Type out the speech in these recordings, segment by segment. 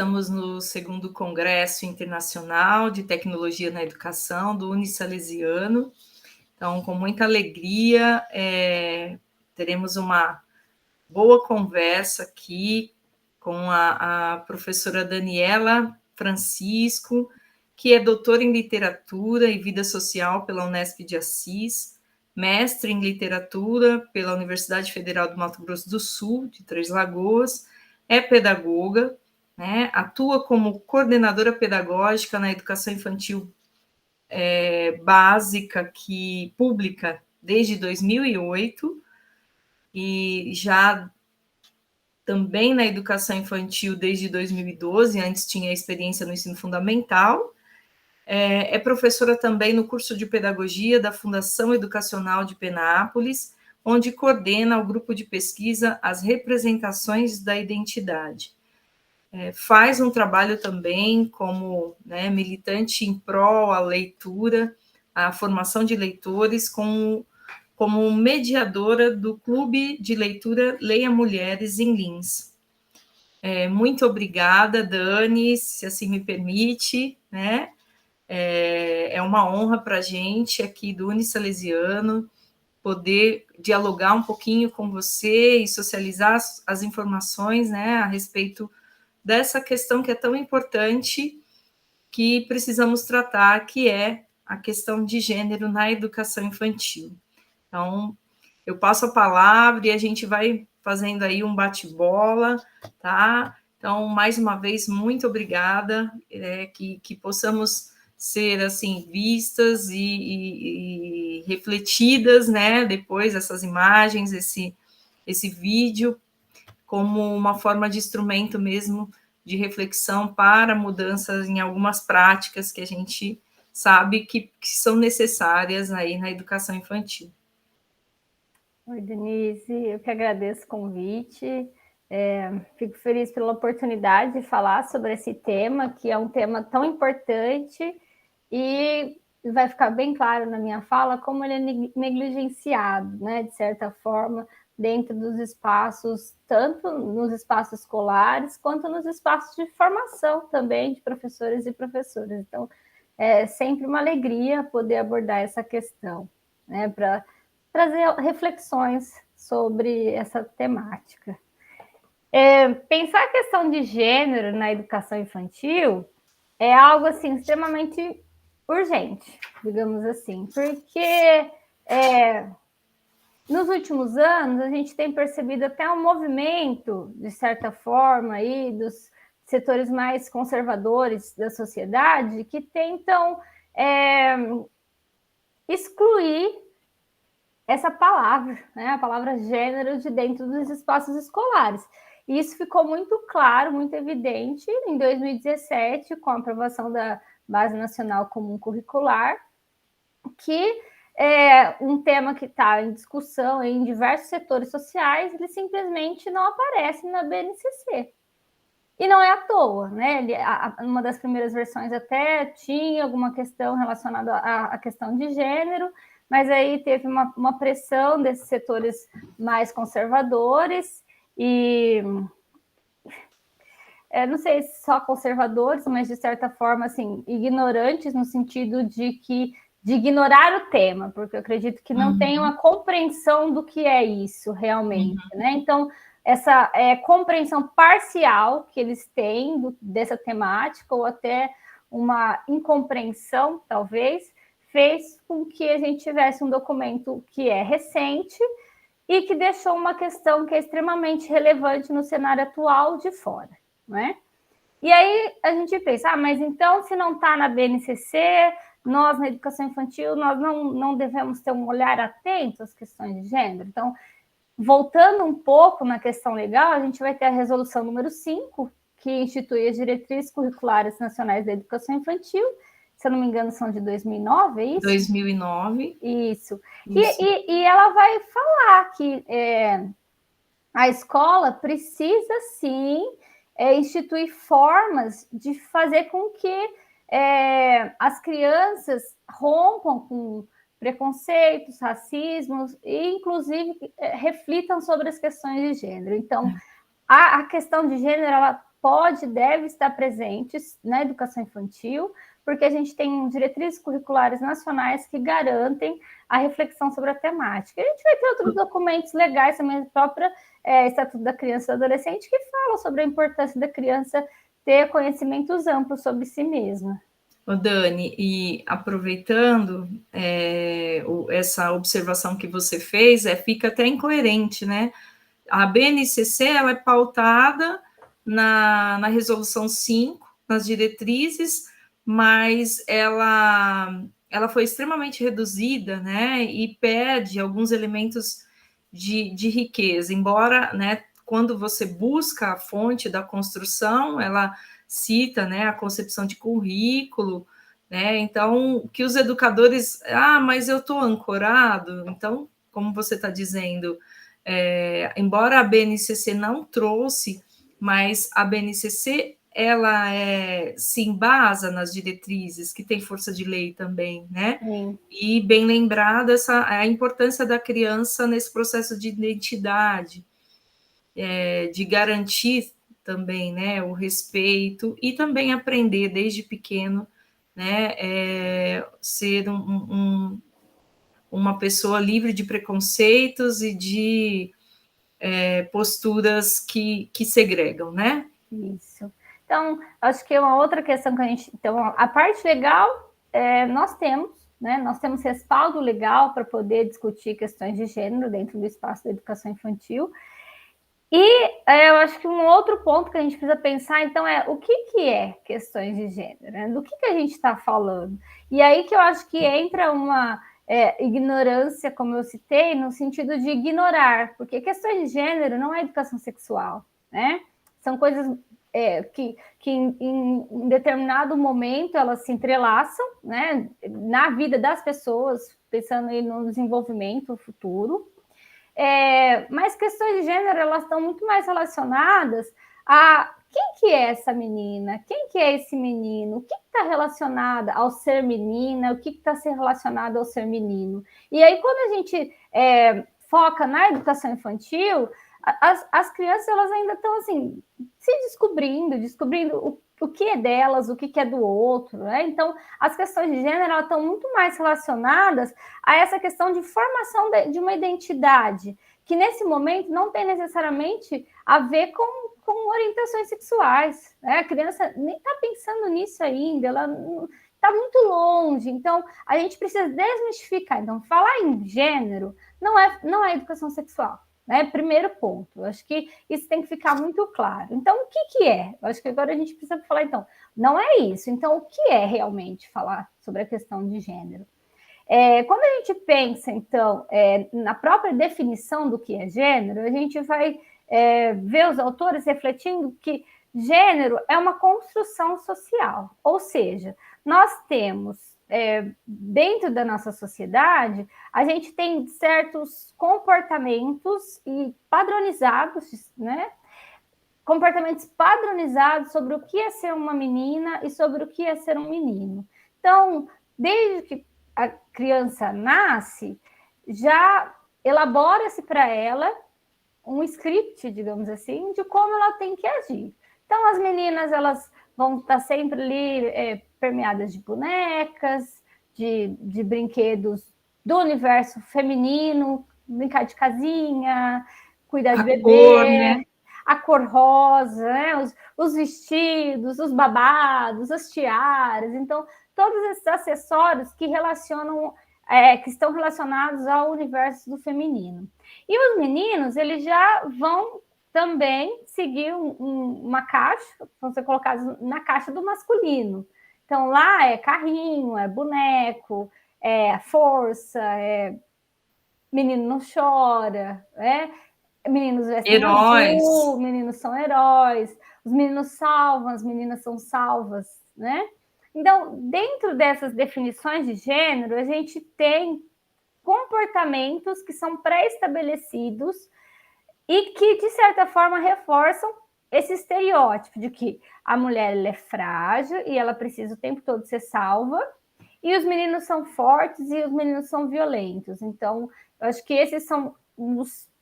Estamos no segundo Congresso Internacional de Tecnologia na Educação do Unisalesiano. Então, com muita alegria, teremos uma boa conversa aqui com a professora Daniela Francisco, que é doutora em Literatura e Vida Social pela Unesp de Assis, mestre em Literatura pela Universidade Federal do Mato Grosso do Sul, de Três Lagoas, é pedagoga, né, atua como coordenadora pedagógica na educação infantil básica, pública, desde 2008, e já também na educação infantil desde 2012, antes tinha experiência no ensino fundamental. É professora também no curso de pedagogia da Fundação Educacional de Penápolis, onde coordena o grupo de pesquisa As Representações da Identidade. Faz um trabalho também como, né, militante em prol à leitura, à formação de leitores, como mediadora do Clube de Leitura Leia Mulheres em Lins. Muito obrigada, Dani, se assim me permite, né? É uma honra para a gente aqui do Unisalesiano poder dialogar um pouquinho com você e socializar as informações, né, a respeito dessa questão que é tão importante, que precisamos tratar, que é a questão de gênero na educação infantil. Então, eu passo a palavra e a gente vai fazendo aí um bate-bola, tá? Então, mais uma vez, muito obrigada, que possamos ser, assim, vistas e refletidas, né, depois dessas imagens, esse vídeo, como uma forma de instrumento mesmo de reflexão para mudanças em algumas práticas que a gente sabe que são necessárias aí na educação infantil. Oi, Denise, eu que agradeço o convite. Fico feliz pela oportunidade de falar sobre esse tema, que é um tema tão importante e vai ficar bem claro na minha fala como ele é negligenciado, né, de certa forma, dentro dos espaços, tanto nos espaços escolares, quanto nos espaços de formação também de professores e professoras. Então, é sempre uma alegria poder abordar essa questão, né, para trazer reflexões sobre essa temática. Pensar a questão de gênero na educação infantil é algo assim extremamente urgente, digamos assim, porque nos últimos anos a gente tem percebido até um movimento, de certa forma, aí, dos setores mais conservadores da sociedade que tentam excluir essa palavra, né, a palavra gênero, de dentro dos espaços escolares. E isso ficou muito claro, muito evidente em 2017, com a aprovação da Base Nacional Comum Curricular, que é um tema que está em discussão em diversos setores sociais, ele simplesmente não aparece na BNCC. E não é à toa, né? Uma das primeiras versões até tinha alguma questão relacionada à questão de gênero, mas aí teve uma pressão desses setores mais conservadores e não sei se só conservadores, mas de certa forma assim, ignorantes no sentido de ignorar o tema, porque eu acredito que não tem uma compreensão do que é isso realmente, né? Então, essa compreensão parcial que eles têm dessa temática, ou até uma incompreensão, talvez, fez com que a gente tivesse um documento que é recente e que deixou uma questão que é extremamente relevante no cenário atual de fora, né? E aí a gente pensa, mas então se não está na BNCC, nós na educação infantil, nós não devemos ter um olhar atento às questões de gênero? Então, voltando um pouco na questão legal, a gente vai ter a resolução número 5, que institui as diretrizes curriculares nacionais da educação infantil, se eu não me engano são de 2009, é isso? 2009. Isso. E ela vai falar que a escola precisa, sim, instituir formas de fazer com que as crianças rompam com preconceitos, racismos e, inclusive, reflitam sobre as questões de gênero. Então, a questão de gênero, ela pode, deve estar presente na educação infantil, porque a gente tem diretrizes curriculares nacionais que garantem a reflexão sobre a temática. A gente vai ter outros documentos legais também, o próprio Estatuto da Criança e do Adolescente, que fala sobre a importância da criança ter conhecimentos amplos sobre si mesma. Ô Dani, e aproveitando essa observação que você fez, fica até incoerente, né? A BNCC ela é pautada na Resolução 5, nas diretrizes, mas ela foi extremamente reduzida, né? E perde alguns elementos de riqueza, embora, né, quando você busca a fonte da construção, ela cita, né, a concepção de currículo, né? Então, que os educadores, mas eu estou ancorado, então, como você está dizendo, embora a BNCC não trouxe, mas a BNCC ela se embasa nas diretrizes, que tem força de lei também, né? Sim. E bem lembrada a importância da criança nesse processo de identidade, de garantir também, né, o respeito e também aprender desde pequeno, né, ser uma pessoa livre de preconceitos e de posturas que segregam, né? Isso. Então, acho que uma outra questão que a gente... Então, a parte legal, nós temos, né? Nós temos respaldo legal para poder discutir questões de gênero dentro do espaço da educação infantil. E eu acho que um outro ponto que a gente precisa pensar, então, o que é questões de gênero? Né? Do que a gente está falando? E aí que eu acho que entra uma ignorância, como eu citei, no sentido de ignorar, porque questões de gênero não é educação sexual, né? São coisas que em determinado momento elas se entrelaçam, né? Na vida das pessoas, pensando aí no desenvolvimento futuro. Mas questões de gênero, elas estão muito mais relacionadas a quem que é essa menina, quem que é esse menino, o que está relacionado ao ser menina, o que está relacionado ao ser menino. E aí, quando a gente foca na educação infantil, as crianças elas ainda estão assim, se descobrindo o que é delas, o que é do outro, né? Então, as questões de gênero elas estão muito mais relacionadas a essa questão de formação de uma identidade, que nesse momento não tem necessariamente a ver com orientações sexuais, né? A criança nem está pensando nisso ainda, ela está muito longe. Então, a gente precisa desmistificar. Então, falar em gênero não é educação sexual. Né? Primeiro ponto, eu acho que isso tem que ficar muito claro. Então, o que é? Eu acho que agora a gente precisa falar, então, não é isso. Então, o que é realmente falar sobre a questão de gênero? Quando a gente pensa, então, na própria definição do que é gênero, a gente vai ver os autores refletindo que gênero é uma construção social, ou seja, nós temos dentro da nossa sociedade, a gente tem certos comportamentos e padronizados, né? Comportamentos padronizados sobre o que é ser uma menina e sobre o que é ser um menino. Então, desde que a criança nasce, já elabora-se para ela um script, digamos assim, de como ela tem que agir. Então, as meninas, elas vão estar sempre ali permeadas de bonecas, de brinquedos do universo feminino, brincar de casinha, cuidar de bebê, cor, né? a cor rosa, né? Os vestidos, os babados, as tiaras. Então, todos esses acessórios que que estão relacionados ao universo do feminino. E os meninos, eles já vão também seguir uma caixa, vão ser colocados na caixa do masculino. Então, lá é carrinho, é boneco, é força, menino não chora, meninos vestem heróis. azul, meninos são heróis, os meninos salvam, as meninas são salvas, né? Então, dentro dessas definições de gênero, a gente tem comportamentos que são pré-estabelecidos e que, de certa forma, reforçam esse estereótipo de que a mulher ela é frágil e ela precisa o tempo todo ser salva, e os meninos são fortes e os meninos são violentos. Então, eu acho que esses são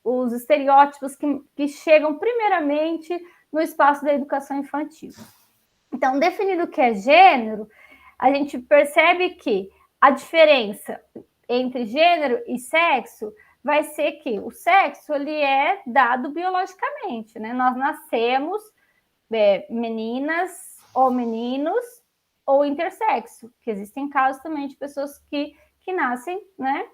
os estereótipos que chegam primeiramente no espaço da educação infantil. Então, definido o que é gênero, a gente percebe que a diferença entre gênero e sexo vai ser que o sexo ele é dado biologicamente, né? Nós nascemos meninas ou meninos ou intersexo, que existem casos também de pessoas que nascem, né,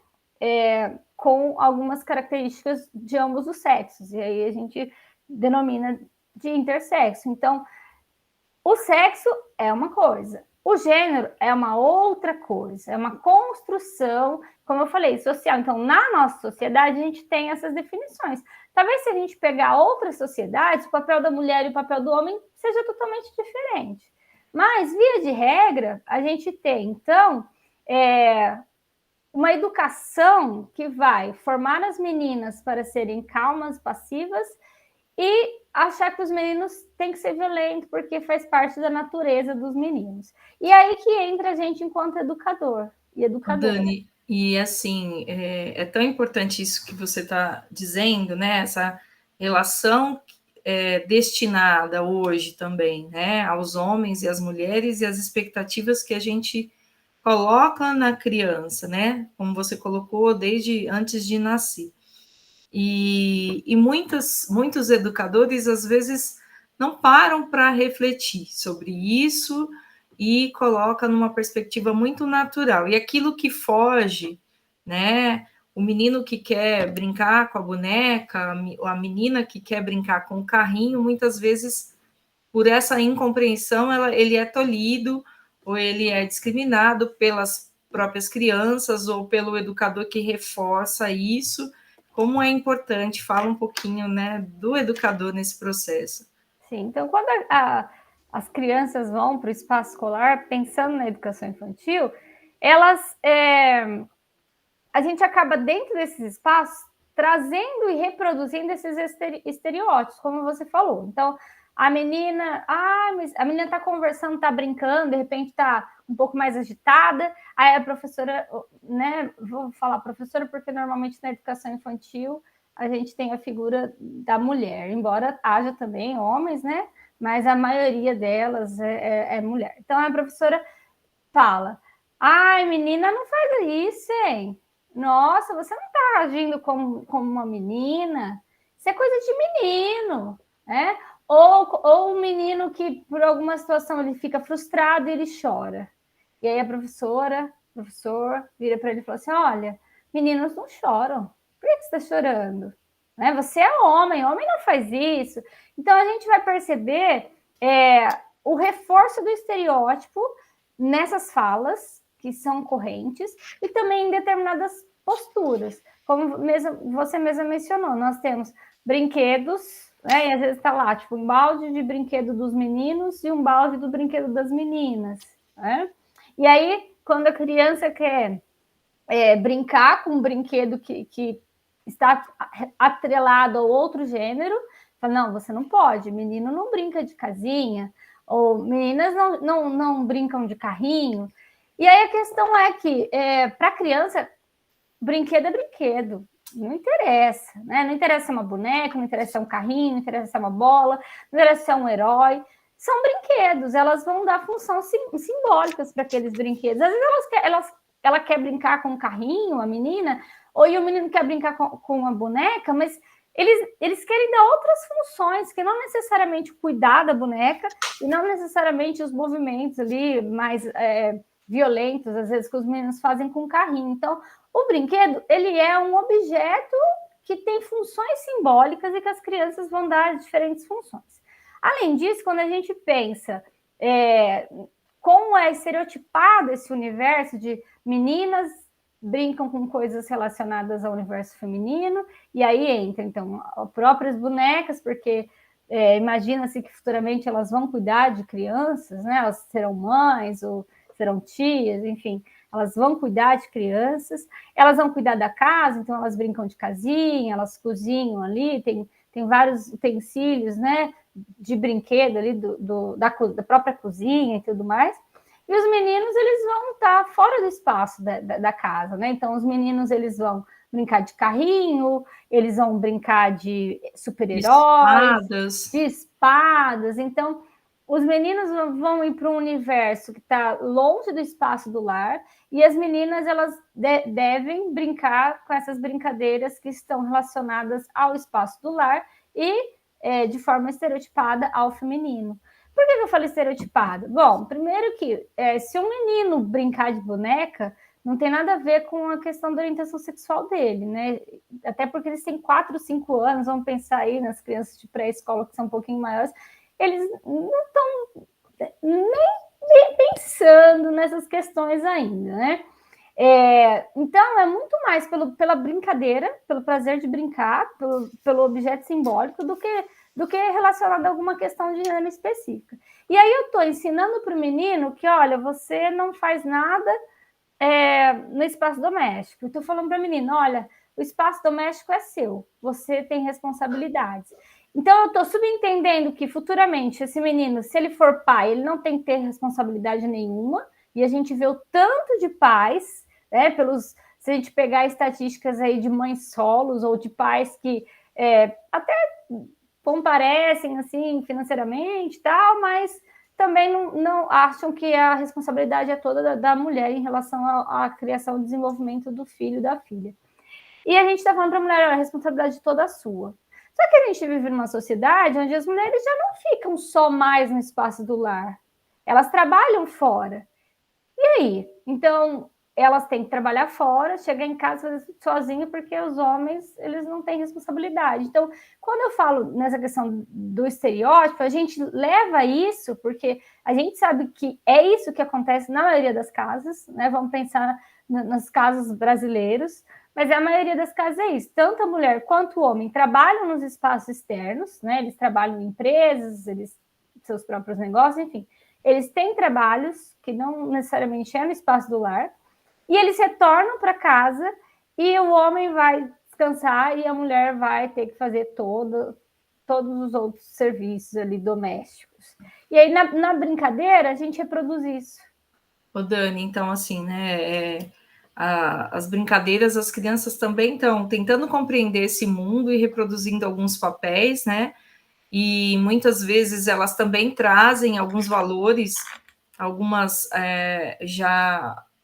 com algumas características de ambos os sexos, e aí a gente denomina de intersexo. Então, o sexo é uma coisa, o gênero é uma outra coisa, é uma construção, como eu falei, social. Então, na nossa sociedade, a gente tem essas definições. Talvez se a gente pegar outras sociedades, o papel da mulher e o papel do homem seja totalmente diferente. Mas, via de regra, a gente tem, então, uma educação que vai formar as meninas para serem calmas, passivas, e achar que os meninos têm que ser violentos, porque faz parte da natureza dos meninos. E aí que entra a gente enquanto educador e educadora. Dani, e assim, é tão importante isso que você está dizendo, né? Essa relação destinada hoje também, né? Aos homens e às mulheres e as expectativas que a gente coloca na criança, né? Como você colocou, desde antes de nascer. E muitos educadores, às vezes, não param para refletir sobre isso e coloca numa perspectiva muito natural. E aquilo que foge, né? O menino que quer brincar com a boneca, a menina que quer brincar com o carrinho, muitas vezes, por essa incompreensão, ele é tolhido ou ele é discriminado pelas próprias crianças ou pelo educador que reforça isso. Como é importante, fala um pouquinho, né, do educador nesse processo. Sim, então quando as crianças vão para o espaço escolar, pensando na educação infantil, a gente acaba dentro desses espaços trazendo e reproduzindo esses estereótipos, como você falou. Então, a menina está conversando, está brincando, de repente está um pouco mais agitada, aí a professora, né, vou falar professora porque normalmente na educação infantil a gente tem a figura da mulher, embora haja também homens, né, mas a maioria delas é mulher. Então a professora fala, ai menina, não faz isso, hein? Nossa, você não está agindo como uma menina, isso é coisa de menino, né? Ou um menino que, por alguma situação, ele fica frustrado e ele chora. E aí a professor vira para ele e fala assim, olha, meninos não choram. Por que você está chorando? Né? Você é homem não faz isso. Então, a gente vai perceber o reforço do estereótipo nessas falas, que são correntes, e também em determinadas posturas. Como você mesma mencionou, nós temos brinquedos, né, e às vezes está lá, tipo, um balde de brinquedo dos meninos e um balde do brinquedo das meninas, né? E aí, quando a criança quer brincar com um brinquedo que está atrelado ao outro gênero, fala, não, você não pode, menino não brinca de casinha, ou meninas não brincam de carrinho. E aí a questão é que, para a criança, brinquedo é brinquedo, não interessa, né? Não interessa uma boneca, não interessa um carrinho, não interessa uma bola, não interessa um herói. São brinquedos, elas vão dar funções simbólicas para aqueles brinquedos. Às vezes ela quer brincar com um carrinho, a menina, ou o menino quer brincar com uma boneca, mas eles querem dar outras funções, que não necessariamente cuidar da boneca e não necessariamente os movimentos ali mais violentos, às vezes, que os meninos fazem com o carrinho. Então, o brinquedo, ele é um objeto que tem funções simbólicas e que as crianças vão dar diferentes funções. Além disso, quando a gente pensa como é estereotipado esse universo de meninas brincam com coisas relacionadas ao universo feminino, e aí entra, então, as próprias bonecas, porque imagina-se que futuramente elas vão cuidar de crianças, né? Elas serão mães ou serão tias, enfim, elas vão cuidar de crianças, elas vão cuidar da casa, então elas brincam de casinha, elas cozinham ali, tem vários utensílios, né, de brinquedo ali da própria cozinha e tudo mais. E os meninos, eles vão estar fora do espaço da casa, né? Então, os meninos, eles vão brincar de carrinho, eles vão brincar de super-heróis, de espadas. Então, os meninos vão ir para um universo que está longe do espaço do lar, e as meninas elas devem brincar com essas brincadeiras que estão relacionadas ao espaço do lar e de forma estereotipada ao feminino. Por que eu falei estereotipada? Bom, primeiro que se um menino brincar de boneca, não tem nada a ver com a questão da orientação sexual dele, né? Até porque eles têm 4, 5 anos, vamos pensar aí nas crianças de pré-escola que são um pouquinho maiores, eles não estão nem pensando nessas questões ainda, né? Então, é muito mais pela brincadeira, pelo prazer de brincar, pelo objeto simbólico, do que relacionado a alguma questão de gênero específica. E aí eu estou ensinando para o menino que, olha, você não faz nada no espaço doméstico. Estou falando para a menina, olha, o espaço doméstico é seu, você tem responsabilidades. Então, eu estou subentendendo que futuramente esse menino, se ele for pai, ele não tem que ter responsabilidade nenhuma, e a gente vê o tanto de pais, né, se a gente pegar estatísticas aí de mães solos ou de pais que até comparecem assim financeiramente e tal, mas também não acham que a responsabilidade é toda da mulher em relação à criação e desenvolvimento do filho e da filha. E a gente está falando para a mulher, a responsabilidade toda sua. Só que a gente vive numa sociedade onde as mulheres já não ficam só mais no espaço do lar. Elas trabalham fora. E aí? Então, elas têm que trabalhar fora, chegar em casa fazer tudo sozinha, porque os homens, eles não têm responsabilidade. Então, quando eu falo nessa questão do estereótipo, a gente leva isso, porque a gente sabe que é isso que acontece na maioria das casas, né? Vamos pensar nos casos brasileiros, mas a maioria das casas é isso. Tanto a mulher quanto o homem trabalham nos espaços externos, né? Eles trabalham em empresas, seus próprios negócios, enfim. Eles têm trabalhos que não necessariamente é no espaço do lar, e eles retornam para casa e o homem vai descansar e a mulher vai ter que fazer todos os outros serviços ali domésticos. E aí, na brincadeira, a gente reproduz isso. Ô, Dani, então, assim, né, as brincadeiras, as crianças também estão tentando compreender esse mundo e reproduzindo alguns papéis, né, e muitas vezes elas também trazem alguns valores,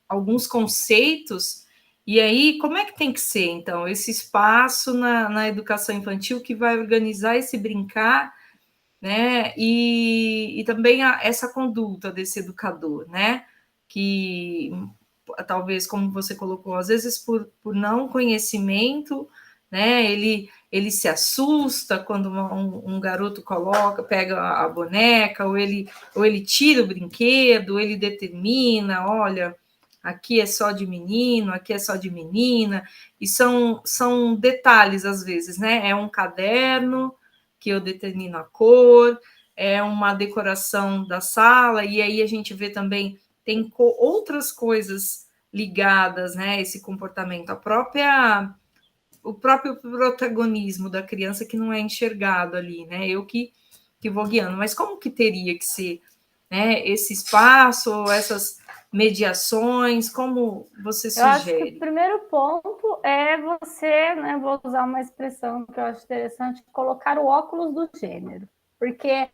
alguns conceitos, e aí, como é que tem que ser, então, esse espaço na educação infantil que vai organizar esse brincar, né, e também essa conduta desse educador, né, que talvez, como você colocou, às vezes por não conhecimento, né, ele se assusta quando um garoto pega a boneca, ou ele tira o brinquedo, ou ele determina, olha, aqui é só de menino, aqui é só de menina, e são detalhes às vezes, né? É um caderno que eu determino a cor, é uma decoração da sala, e aí a gente vê também, tem outras coisas ligadas, né, a esse comportamento, o próprio protagonismo da criança que não é enxergado ali, né, eu que vou guiando, mas como que teria que ser, né, esse espaço, essas mediações, como você sugere? Eu acho que o primeiro ponto é você, né, vou usar uma expressão que eu acho interessante, colocar o óculos do gênero, porque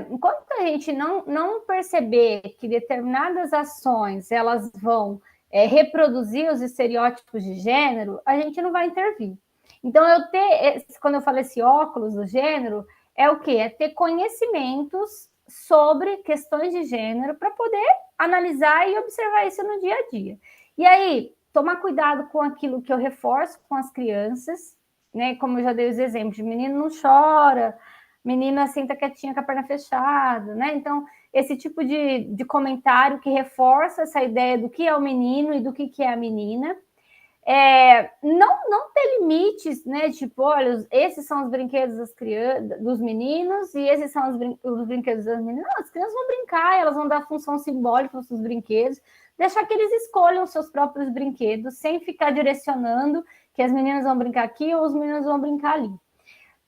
enquanto a gente não perceber que determinadas ações elas vão reproduzir os estereótipos de gênero, a gente não vai intervir. Então, quando eu falo esse óculos do gênero, é o quê? É ter conhecimentos sobre questões de gênero para poder analisar e observar isso no dia a dia. E aí, tomar cuidado com aquilo que eu reforço com as crianças, né? Como eu já dei os exemplos, de menino não chora, menina senta quietinha com a perna fechada, né? Então, esse tipo de comentário que reforça essa ideia do que é o menino e do que é a menina. Não ter limites, né? Tipo, olha, esses são os brinquedos dos meninos e esses são os brinquedos das meninas. Não, as crianças vão brincar, elas vão dar função simbólica aos seus brinquedos, deixar que eles escolham os seus próprios brinquedos, sem ficar direcionando que as meninas vão brincar aqui ou os meninos vão brincar ali.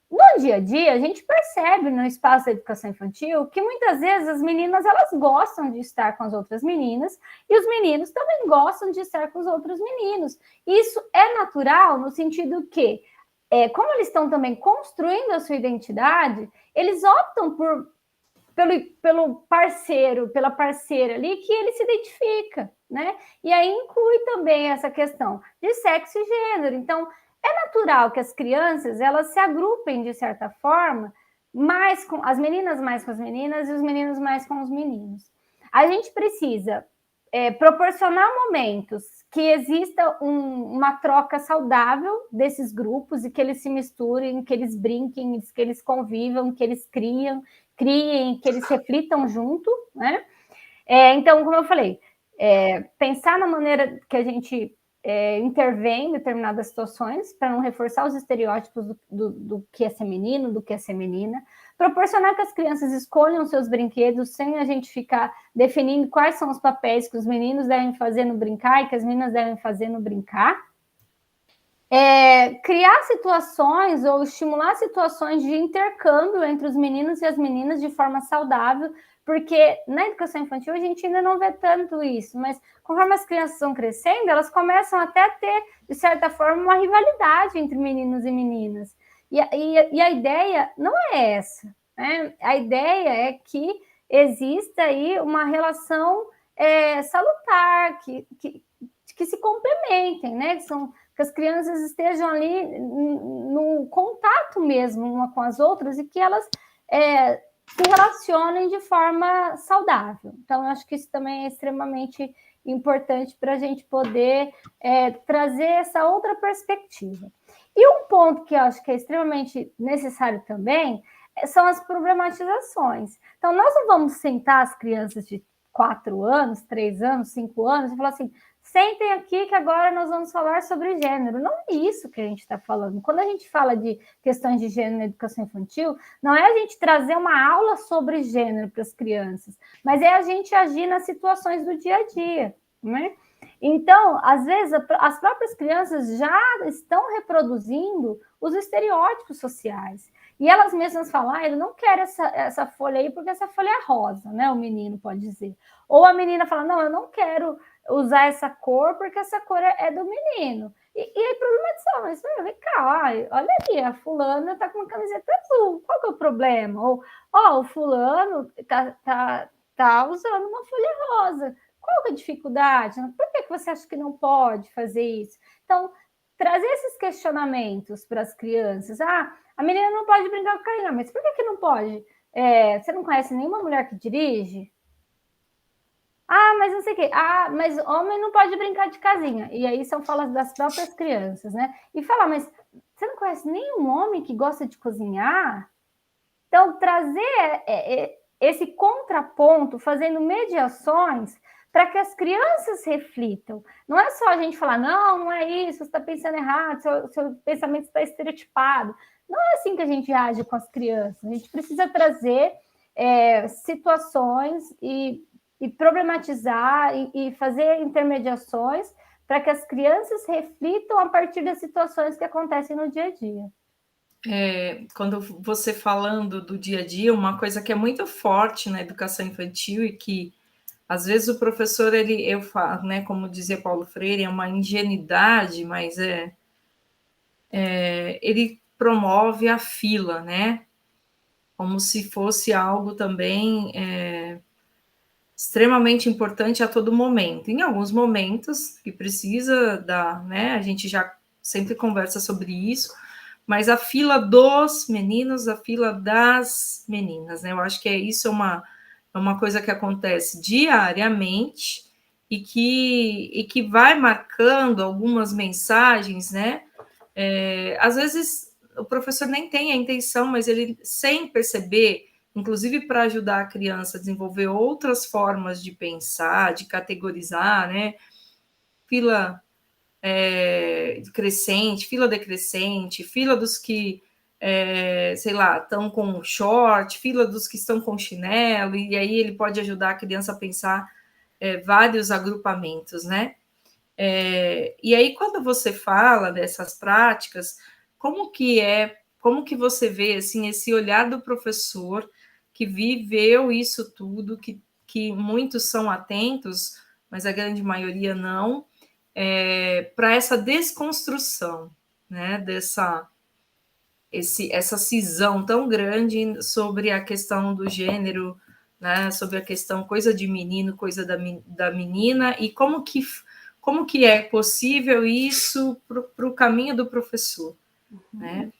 No dia a dia, a gente percebe no espaço da educação infantil que muitas vezes as meninas elas gostam de estar com as outras meninas e os meninos também gostam de estar com os outros meninos. Isso é natural no sentido que, como eles estão também construindo a sua identidade, eles optam pelo parceiro, pela parceira ali que ele se identifica, né? E aí inclui também essa questão de sexo e gênero. Então, é natural que as crianças elas se agrupem de certa forma, mais com as meninas mais com as meninas e os meninos mais com os meninos. A gente precisa proporcionar momentos que exista uma troca saudável desses grupos e que eles se misturem, que eles brinquem, que eles convivam, que eles criem, que eles reflitam junto, né? Então, como eu falei, pensar na maneira que a gente intervém em determinadas situações para não reforçar os estereótipos do que é ser menino, do que é ser menina, proporcionar que as crianças escolham seus brinquedos sem a gente ficar definindo quais são os papéis que os meninos devem fazer no brincar e que as meninas devem fazer no brincar. Criar situações ou estimular situações de intercâmbio entre os meninos e as meninas de forma saudável, porque na educação infantil a gente ainda não vê tanto isso, mas conforme as crianças vão crescendo, elas começam até a ter, de certa forma, uma rivalidade entre meninos e meninas. E a ideia não é essa, né? A ideia é que exista aí uma relação salutar, que se complementem, né? Que as crianças estejam ali no contato mesmo uma com as outras e que elas se relacionem de forma saudável. Então, eu acho que isso também é extremamente importante para a gente poder trazer essa outra perspectiva. E um ponto que eu acho que é extremamente necessário também são as problematizações. Então, nós não vamos sentar as crianças de 4 anos, 3 anos, 5 anos e falar assim, sentem aqui que agora nós vamos falar sobre gênero. Não é isso que a gente está falando. Quando a gente fala de questões de gênero na educação infantil, não é a gente trazer uma aula sobre gênero para as crianças, mas é a gente agir nas situações do dia a dia, né? Então, às vezes, as próprias crianças já estão reproduzindo os estereótipos sociais. E elas mesmas falam, eu não quero essa folha aí porque essa folha é rosa, né? O menino pode dizer. Ou a menina fala, não, eu não quero usar essa cor porque essa cor é do menino. E aí problematizar, mas vem cá, olha ali, a fulana tá com uma camiseta azul, qual que é o problema? Ou, o fulano tá usando uma folha rosa, qual que é a dificuldade? Por que você acha que não pode fazer isso? Então, trazer esses questionamentos para as crianças. A menina não pode brincar com o carrinho, mas por que não pode? Você não conhece nenhuma mulher que dirige? Mas não sei o quê. Mas homem não pode brincar de casinha. E aí são falas das próprias crianças, né? E falar, mas você não conhece nenhum homem que gosta de cozinhar? Então, trazer esse contraponto, fazendo mediações para que as crianças reflitam. Não é só a gente falar, não é isso, você está pensando errado, seu pensamento está estereotipado. Não é assim que a gente age com as crianças. A gente precisa trazer situações e problematizar e fazer intermediações para que as crianças reflitam a partir das situações que acontecem no dia a dia. Quando você falando do dia a dia, uma coisa que é muito forte na educação infantil e que às vezes o professor, eu falo, né, como dizia Paulo Freire, é uma ingenuidade, mas ele promove a fila, né? Como se fosse algo também extremamente importante a todo momento. Em alguns momentos que precisa dar, né? A gente já sempre conversa sobre isso, mas a fila dos meninos, a fila das meninas, né? Eu acho que isso é uma coisa que acontece diariamente e que vai marcando algumas mensagens, né? Às vezes o professor nem tem a intenção, mas ele, sem perceber, inclusive para ajudar a criança a desenvolver outras formas de pensar, de categorizar, né? Fila crescente, fila decrescente, fila dos que, sei lá, estão com short, fila dos que estão com chinelo, e aí ele pode ajudar a criança a pensar vários agrupamentos, né? E aí, quando você fala dessas práticas, como que é como que você vê assim, esse olhar do professor que viveu isso tudo, que muitos são atentos, mas a grande maioria não, para essa desconstrução, né, essa cisão tão grande sobre a questão do gênero, né, sobre a questão coisa de menino, coisa da menina, e como que é possível isso para o caminho do professor, né?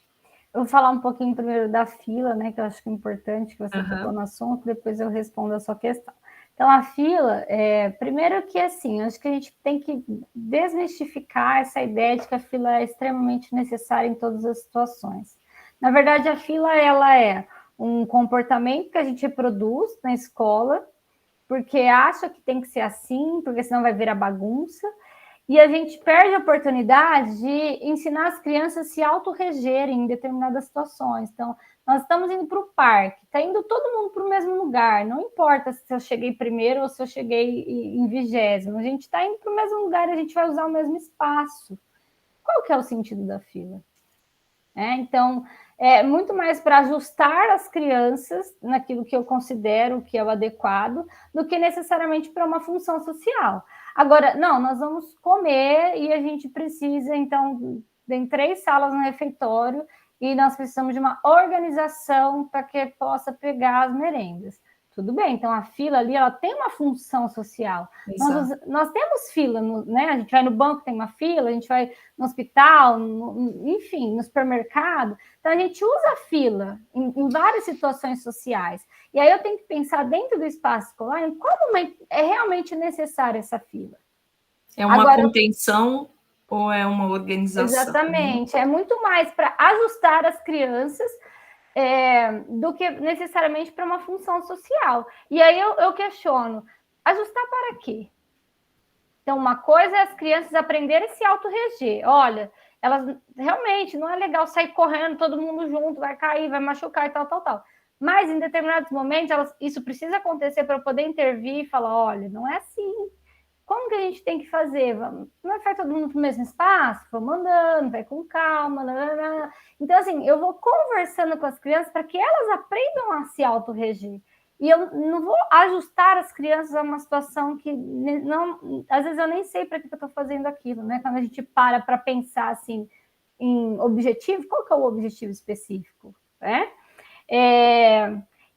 Eu vou falar um pouquinho primeiro da fila, né, que eu acho que é importante que você tocou Uhum. no assunto, depois eu respondo a sua questão. Então, a fila, primeiro que, assim, acho que a gente tem que desmistificar essa ideia de que a fila é extremamente necessária em todas as situações. Na verdade, a fila, ela é um comportamento que a gente reproduz na escola, porque acha que tem que ser assim, porque senão vai virar bagunça, e a gente perde a oportunidade de ensinar as crianças a se autorregerem em determinadas situações. Então, nós estamos indo para o parque, está indo todo mundo para o mesmo lugar, não importa se eu cheguei primeiro ou se eu cheguei em 20º, a gente está indo para o mesmo lugar, a gente vai usar o mesmo espaço. Qual que é o sentido da fila? Então, é muito mais para ajustar as crianças naquilo que eu considero que é o adequado, do que necessariamente para uma função social. Agora, não, nós vamos comer e a gente precisa, então, tem 3 salas no refeitório e nós precisamos de uma organização para que possa pegar as merendas. Tudo bem, então a fila ali ela tem uma função social. Nós temos fila, né? A gente vai no banco, tem uma fila, a gente vai no hospital, enfim, no supermercado. Então a gente usa a fila em várias situações sociais. E aí eu tenho que pensar dentro do espaço escolar em como é realmente necessária essa fila. É uma contenção ou é uma organização? Exatamente, é muito mais para ajustar as crianças do que necessariamente para uma função social. E aí eu questiono, ajustar para quê? Então, uma coisa é as crianças aprenderem a se autorreger. Olha, elas realmente não é legal sair correndo todo mundo junto, vai cair, vai machucar e tal, tal, tal. Mas em determinados momentos, isso precisa acontecer para eu poder intervir e falar: olha, não é assim. Como que a gente tem que fazer? Não vai todo mundo para o mesmo espaço? Vamos andando, vai com calma. Nanana. Então, assim, eu vou conversando com as crianças para que elas aprendam a se autorreger. E eu não vou ajustar as crianças a uma situação que não, às vezes eu nem sei para que eu estou fazendo aquilo, né? Quando a gente para pensar assim em objetivo, qual que é o objetivo específico, né?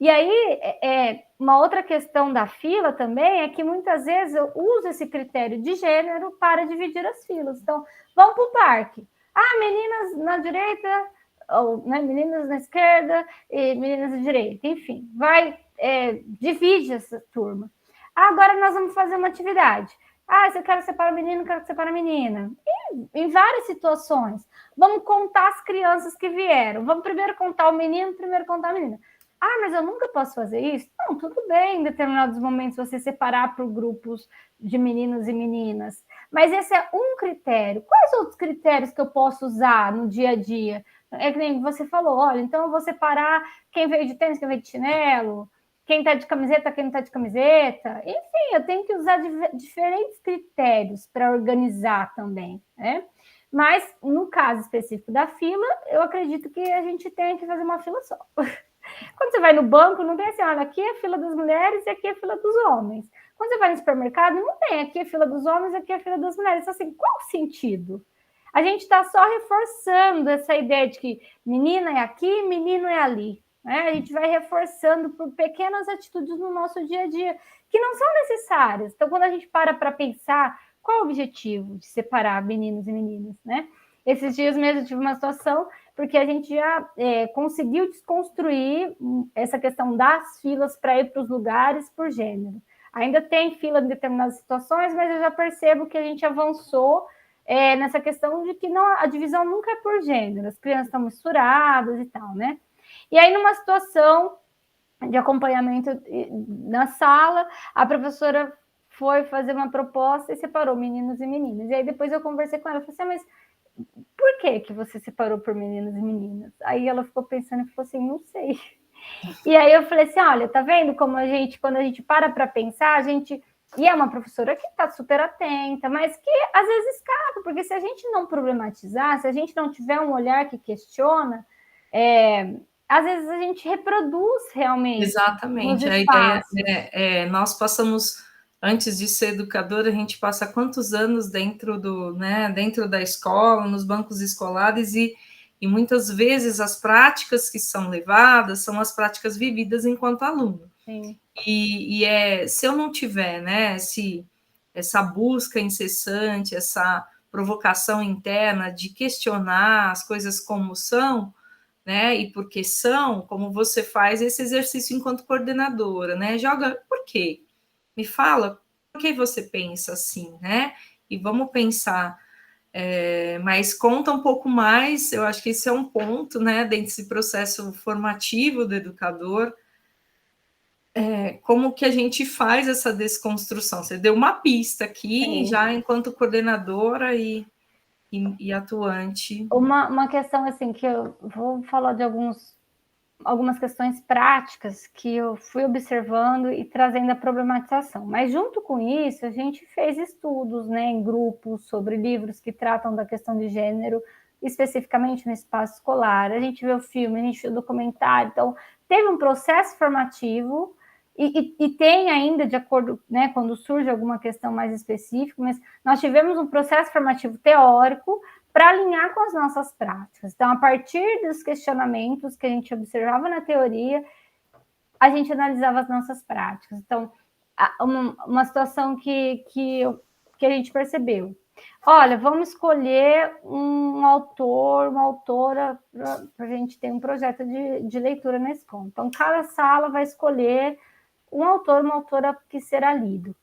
E aí, uma outra questão da fila também é que muitas vezes eu uso esse critério de gênero para dividir as filas. Então, vamos para o parque. Ah, meninas na direita, ou né, meninas na esquerda e meninas na direita. Enfim, divide essa turma. Ah, agora nós vamos fazer uma atividade. Ah, você quer separar o menino, quero que separe a menina. Em várias situações. Vamos contar as crianças que vieram. Vamos primeiro contar o menino, primeiro contar a menina. Ah, mas eu nunca posso fazer isso? Não, tudo bem, em determinados momentos você separar por grupos de meninos e meninas. Mas esse é um critério. Quais outros critérios que eu posso usar no dia a dia? É que nem você falou, olha, então eu vou separar quem veio de tênis, quem veio de chinelo, quem está de camiseta, quem não está de camiseta. Enfim, eu tenho que usar diferentes critérios para organizar também, né? Mas, no caso específico da fila, eu acredito que a gente tem que fazer uma fila só. Quando você vai no banco, não tem assim, olha, aqui é a fila das mulheres e aqui é a fila dos homens. Quando você vai no supermercado, não tem, aqui é a fila dos homens e aqui é a fila das mulheres. Então, assim, qual o sentido? A gente está só reforçando essa ideia de que menina é aqui, menino é ali. Né? A gente vai reforçando por pequenas atitudes no nosso dia a dia, que não são necessárias. Então, quando a gente para pensar qual o objetivo de separar meninos e meninas, né? Esses dias mesmo eu tive uma situação porque a gente já conseguiu desconstruir essa questão das filas para ir para os lugares por gênero. Ainda tem fila em determinadas situações, mas eu já percebo que a gente avançou nessa questão de que não, a divisão nunca é por gênero, as crianças estão misturadas e tal, né? E aí, numa situação de acompanhamento na sala, a professora foi fazer uma proposta e separou meninos e meninas. E aí, depois eu conversei com ela, falei assim, mas por que você separou por meninos e meninas? Aí ela ficou pensando e falou assim, não sei. E aí eu falei assim, olha, tá vendo como quando a gente para pensar, a gente... E é uma professora que está super atenta, mas que às vezes escapa, porque se a gente não problematizar, se a gente não tiver um olhar que questiona, Às vezes a gente reproduz realmente nos Exatamente. A ideia espaços. nós passamos, antes de ser educadora, a gente passa quantos anos dentro dentro da escola, nos bancos escolares, e muitas vezes as práticas que são levadas são as práticas vividas enquanto aluno. Sim. Se eu não tiver, né, essa busca incessante, essa provocação interna de questionar as coisas como são, né, e por que são, como você faz esse exercício enquanto coordenadora, né? Joga por quê? Me fala por que você pensa assim, né? E vamos pensar, mas conta um pouco mais, eu acho que esse é um ponto, né, desse processo formativo do educador, como que a gente faz essa desconstrução. Você deu uma pista aqui, já enquanto coordenadora e atuante. Uma questão assim que eu vou falar de algumas questões práticas que eu fui observando e trazendo a problematização. Mas junto com isso, a gente fez estudos, né, em grupos sobre livros que tratam da questão de gênero, especificamente no espaço escolar. A gente viu filme, a gente viu documentário. Então, teve um processo formativo e tem ainda, de acordo, né, quando surge alguma questão mais específica, mas nós tivemos um processo formativo teórico para alinhar com as nossas práticas. Então, a partir dos questionamentos que a gente observava na teoria, a gente analisava as nossas práticas. Então, uma situação que a gente percebeu. Olha, vamos escolher um autor, uma autora, para a gente ter um projeto de leitura na escola. Então, cada sala vai escolher um autor, uma autora que será lido.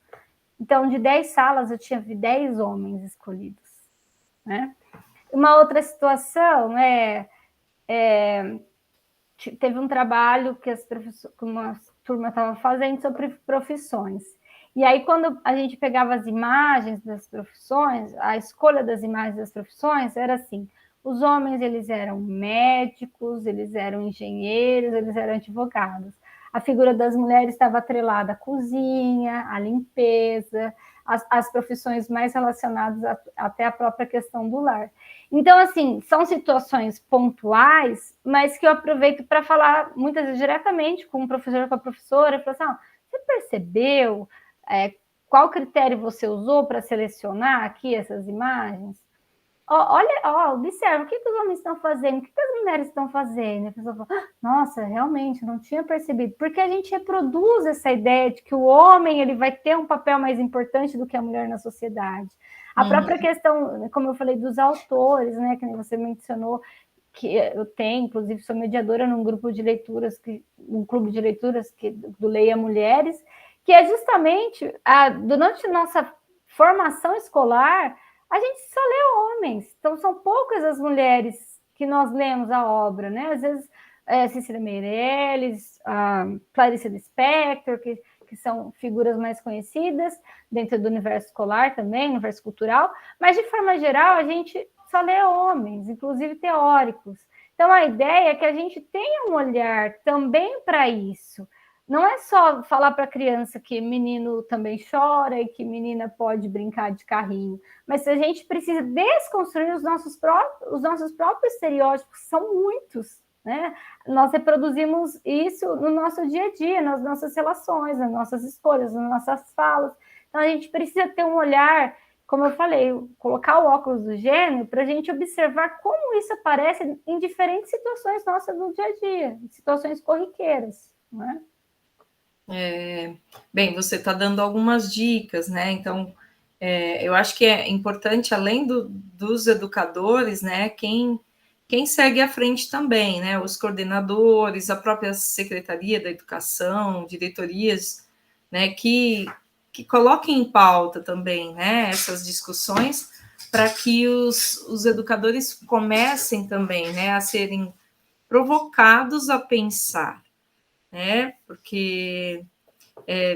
Então, de 10 salas, eu tinha 10 homens escolhidos, né? Uma outra situação teve um trabalho que uma turma estava fazendo sobre profissões. E aí, quando a gente pegava as imagens das profissões, a escolha das imagens das profissões era assim: os homens, eles eram médicos, eles eram engenheiros, eles eram advogados. A figura das mulheres estava atrelada à cozinha, à limpeza, as profissões mais relacionadas até à própria questão do lar. Então, assim, são situações pontuais, mas que eu aproveito para falar muitas vezes diretamente com o professor, com a professora, e falar assim: você percebeu qual critério você usou para selecionar aqui essas imagens? Olha, observa, o que os homens estão fazendo, o que as mulheres estão fazendo? A pessoa fala: nossa, realmente, não tinha percebido. Porque a gente reproduz essa ideia de que o homem ele vai ter um papel mais importante do que a mulher na sociedade. A própria questão, como eu falei, dos autores, né, que você mencionou, que eu tenho, inclusive, sou mediadora num grupo de leituras, um clube de leituras do Leia Mulheres, que é justamente, durante nossa formação escolar, a gente só lê homens. Então, são poucas as mulheres que nós lemos a obra, né? Às vezes, Cecília Meirelles, Clarice Lispector, que são figuras mais conhecidas dentro do universo escolar também, universo cultural, mas, de forma geral, a gente só lê homens, inclusive teóricos. Então, a ideia é que a gente tenha um olhar também para isso. Não é só falar para a criança que menino também chora e que menina pode brincar de carrinho, mas a gente precisa desconstruir os nossos próprios estereótipos, são muitos, né? Nós reproduzimos isso no nosso dia a dia, nas nossas relações, nas nossas escolhas, nas nossas falas. Então, a gente precisa ter um olhar, como eu falei, colocar o óculos do gênero para a gente observar como isso aparece em diferentes situações nossas no dia a dia, situações corriqueiras, não é? Bem, você está dando algumas dicas, né? Então, eu acho que é importante, além dos educadores, né, quem segue à frente também, né? Os coordenadores, a própria Secretaria da Educação, diretorias, né, que coloquem em pauta também, né, essas discussões, para que os educadores comecem também, né, a serem provocados a pensar, né? Porque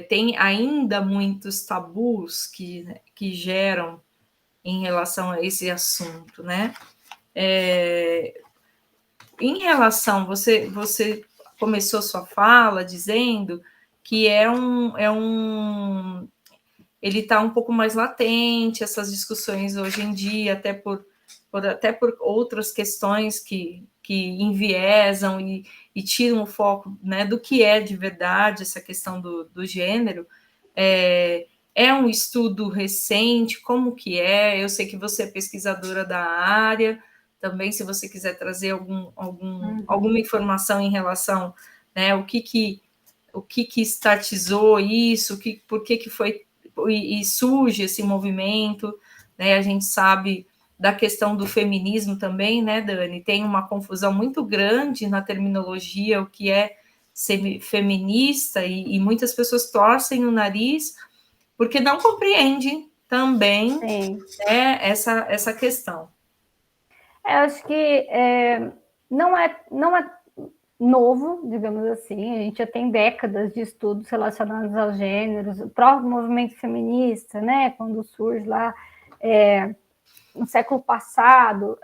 tem ainda muitos tabus que geram em relação a esse assunto, né? Em relação, você começou sua fala dizendo que ele está um pouco mais latente, essas discussões hoje em dia, até por outras questões que que enviesam e tiram o foco, né, do que é de verdade essa questão do gênero. É um estudo recente? Como que é? Eu sei que você é pesquisadora da área, também se você quiser trazer alguma informação em relação, né, o que estatizou isso, por que foi e surge esse movimento, né? A gente sabe da questão do feminismo também, né, Dani? Tem uma confusão muito grande na terminologia, o que é ser feminista, e muitas pessoas torcem o nariz porque não compreendem também, né, essa questão. Eu acho que não é novo, digamos assim, a gente já tem décadas de estudos relacionados aos gêneros, o próprio movimento feminista, né, quando surge lá no século passado,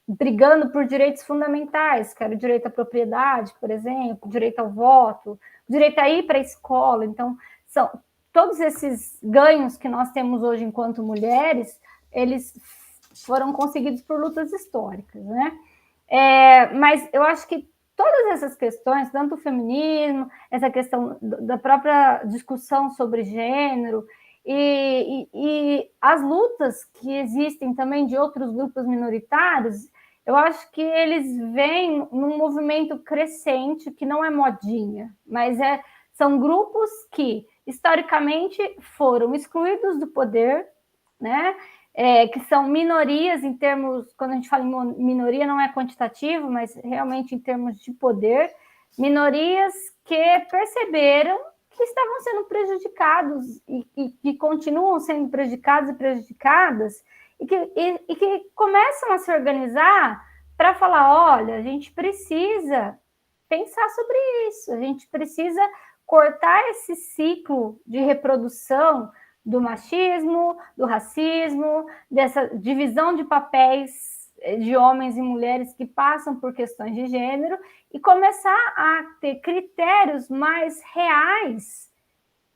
brigando por direitos fundamentais, que era o direito à propriedade, por exemplo, o direito ao voto, o direito a ir para a escola. Então, são todos esses ganhos que nós temos hoje enquanto mulheres, eles foram conseguidos por lutas históricas, né? Mas eu acho que todas essas questões, tanto o feminismo, essa questão da própria discussão sobre gênero, e as lutas que existem também de outros grupos minoritários, eu acho que eles vêm num movimento crescente, que não é modinha, mas são grupos que, historicamente, foram excluídos do poder, né? Que são minorias em termos, quando a gente fala em minoria, não é quantitativo, mas realmente em termos de poder, minorias que perceberam que estavam sendo prejudicados e continuam sendo prejudicados e prejudicadas, e que começam a se organizar para falar, olha, a gente precisa pensar sobre isso, a gente precisa cortar esse ciclo de reprodução do machismo, do racismo, dessa divisão de papéis de homens e mulheres que passam por questões de gênero e começar a ter critérios mais reais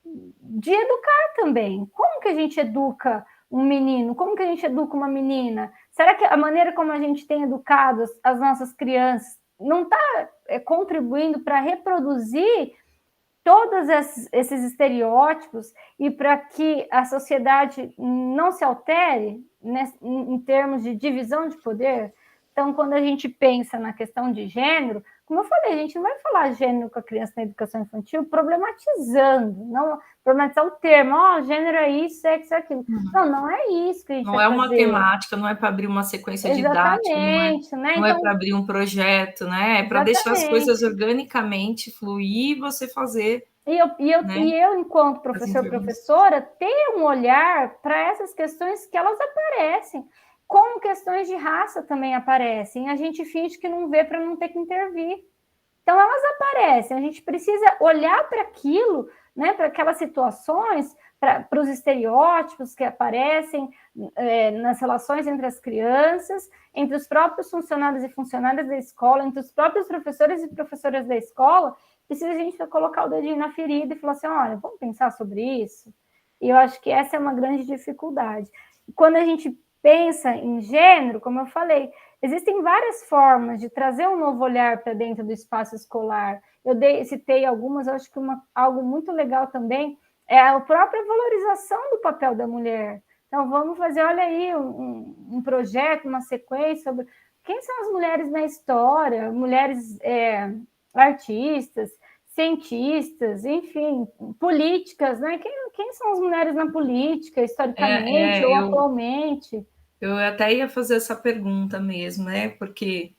de educar também. Como que a gente educa um menino? Como que a gente educa uma menina? Será que a maneira como a gente tem educado as nossas crianças não está contribuindo para reproduzir todos esses estereótipos e para que a sociedade não se altere, né, em termos de divisão de poder? Então, quando a gente pensa na questão de gênero, como eu falei, a gente não vai falar gênero com a criança na educação infantil problematizando, não problematizar o termo, gênero é isso, sexo é aquilo. Não é isso que a gente não vai é uma fazer. temática, não é para abrir uma sequência didática, não é para abrir um projeto, né? É para deixar as coisas organicamente fluir e você fazer. E eu, enquanto professora, ter um olhar para essas questões que elas aparecem, como questões de raça também aparecem. A gente finge que não vê para não ter que intervir. Então, elas aparecem. A gente precisa olhar para aquilo, né, para aquelas situações, para os estereótipos que aparecem nas relações entre as crianças, entre os próprios funcionários e funcionárias da escola, entre os próprios professores e professoras da escola. Precisa a gente colocar o dedinho na ferida e falar assim, olha, vamos pensar sobre isso? E eu acho que essa é uma grande dificuldade. Quando a gente pensa em gênero, como eu falei, existem várias formas de trazer um novo olhar para dentro do espaço escolar. Eu citei algumas, eu acho que algo muito legal também é a própria valorização do papel da mulher. Então, vamos fazer, olha aí, um projeto, uma sequência sobre quem são as mulheres na história, mulheres artistas, cientistas, enfim, políticas, né? Quem são as mulheres na política, historicamente ou atualmente? Eu até ia fazer essa pergunta mesmo, né? Porque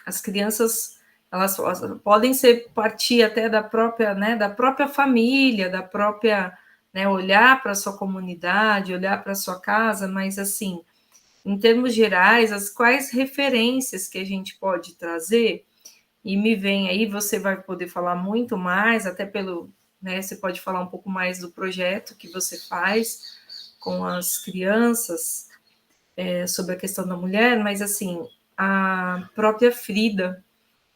as crianças elas podem partir até da própria, né, da própria família, da própria, né, olhar para a sua comunidade, olhar para a sua casa, mas assim, em termos gerais, quais referências que a gente pode trazer? E me vem aí, você vai poder falar muito mais, até pelo, né, você pode falar um pouco mais do projeto que você faz com as crianças sobre a questão da mulher, mas assim, a própria Frida,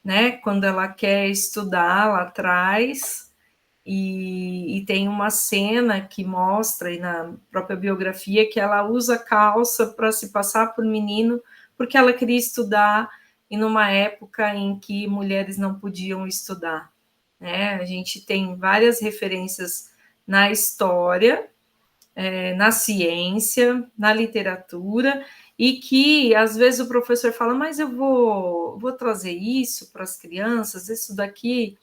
né, quando ela quer estudar lá atrás, e tem uma cena que mostra, e na própria biografia, que ela usa calça para se passar por menino, porque ela queria estudar e numa época em que mulheres não podiam estudar, né? A gente tem várias referências na história, na ciência, na literatura, e que às vezes o professor fala, mas eu vou trazer isso para as crianças, isso daqui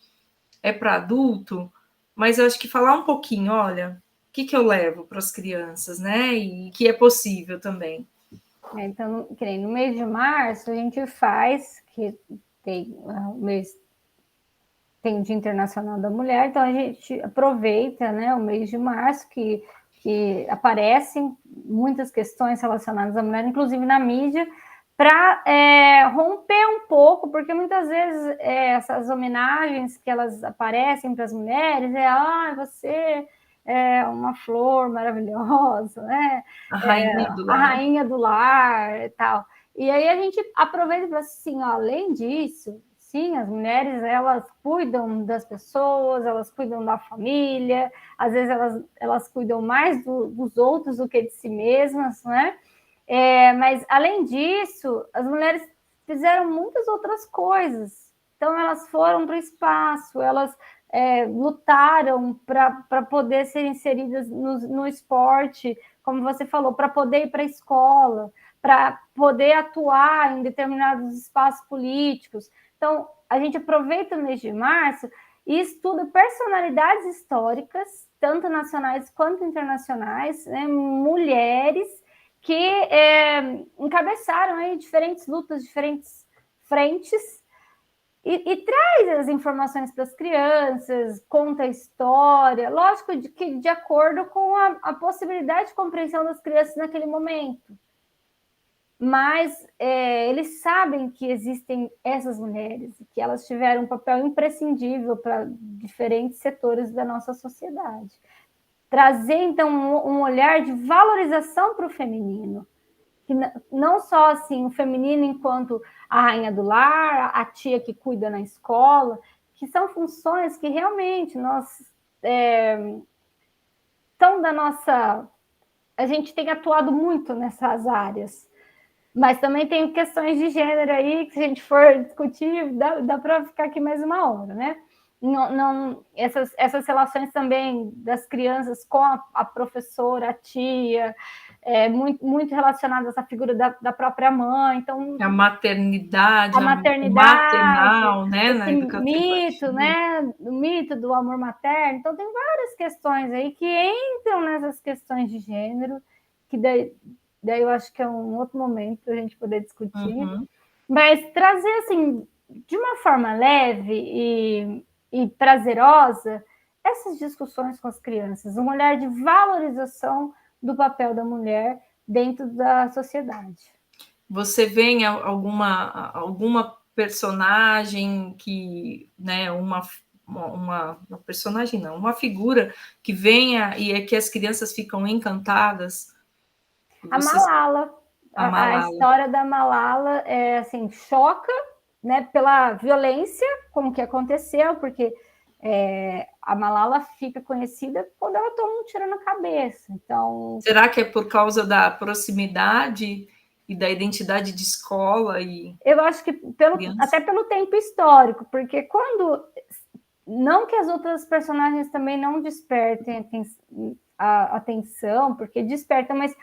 é para adulto, mas eu acho que falar um pouquinho, olha, o que eu levo para as crianças, né? E que é possível também. Então, que nem no mês de março, a gente faz, que tem o mês, tem o Dia Internacional da Mulher, então a gente aproveita, né, o mês de março, que aparecem muitas questões relacionadas à mulher, inclusive na mídia, para romper um pouco, porque muitas vezes essas homenagens que elas aparecem para as mulheres você é uma flor maravilhosa, né? A rainha do A lar. rainha do lar e tal. E aí a gente aproveita para assim, ó, além disso, sim, as mulheres, elas cuidam das pessoas, elas cuidam da família, às vezes elas cuidam mais dos outros do que de si mesmas, né? Mas, além disso, as mulheres fizeram muitas outras coisas. Então, elas foram para o espaço, elas lutaram para poder ser inseridas no esporte, como você falou, para poder ir para a escola, para poder atuar em determinados espaços políticos. Então, a gente aproveita o mês de março e estuda personalidades históricas, tanto nacionais quanto internacionais, né, mulheres que encabeçaram aí diferentes lutas, diferentes frentes, e traz as informações para as crianças, conta a história, lógico que de acordo com a possibilidade de compreensão das crianças naquele momento. Mas eles sabem que existem essas mulheres e que elas tiveram um papel imprescindível para diferentes setores da nossa sociedade. Trazer, então, um olhar de valorização para o feminino, que não só assim o feminino enquanto a rainha do lar, a tia que cuida na escola, que são funções que realmente nós são da nossa... A gente tem atuado muito nessas áreas, mas também tem questões de gênero aí, que se a gente for discutir, dá para ficar aqui mais uma hora, né? Essas relações também das crianças com a professora, a tia, muito, muito relacionadas à figura da própria mãe. Então, a maternidade, a maternidade, maternal, né, esse na educação mito, infantil. né, o mito do amor materno. Então, tem várias questões aí que entram nessas questões de gênero, que daí eu acho que é um outro momento para a gente poder discutir. Uhum. Mas trazer, assim, de uma forma leve e prazerosa, essas discussões com as crianças, um olhar de valorização do papel da mulher dentro da sociedade. Você vê em alguma personagem que, né, uma personagem não, uma figura que venha e é que as crianças ficam encantadas? A Malala. A A Malala. história da Malala assim, choca, né, pela violência com que aconteceu, porque a Malala fica conhecida quando ela toma um tiro na cabeça. Então, será que é por causa da proximidade e da identidade de escola? Eu acho que até pelo tempo histórico, porque quando... Não que as outras personagens também não despertem a atenção, porque despertam, mas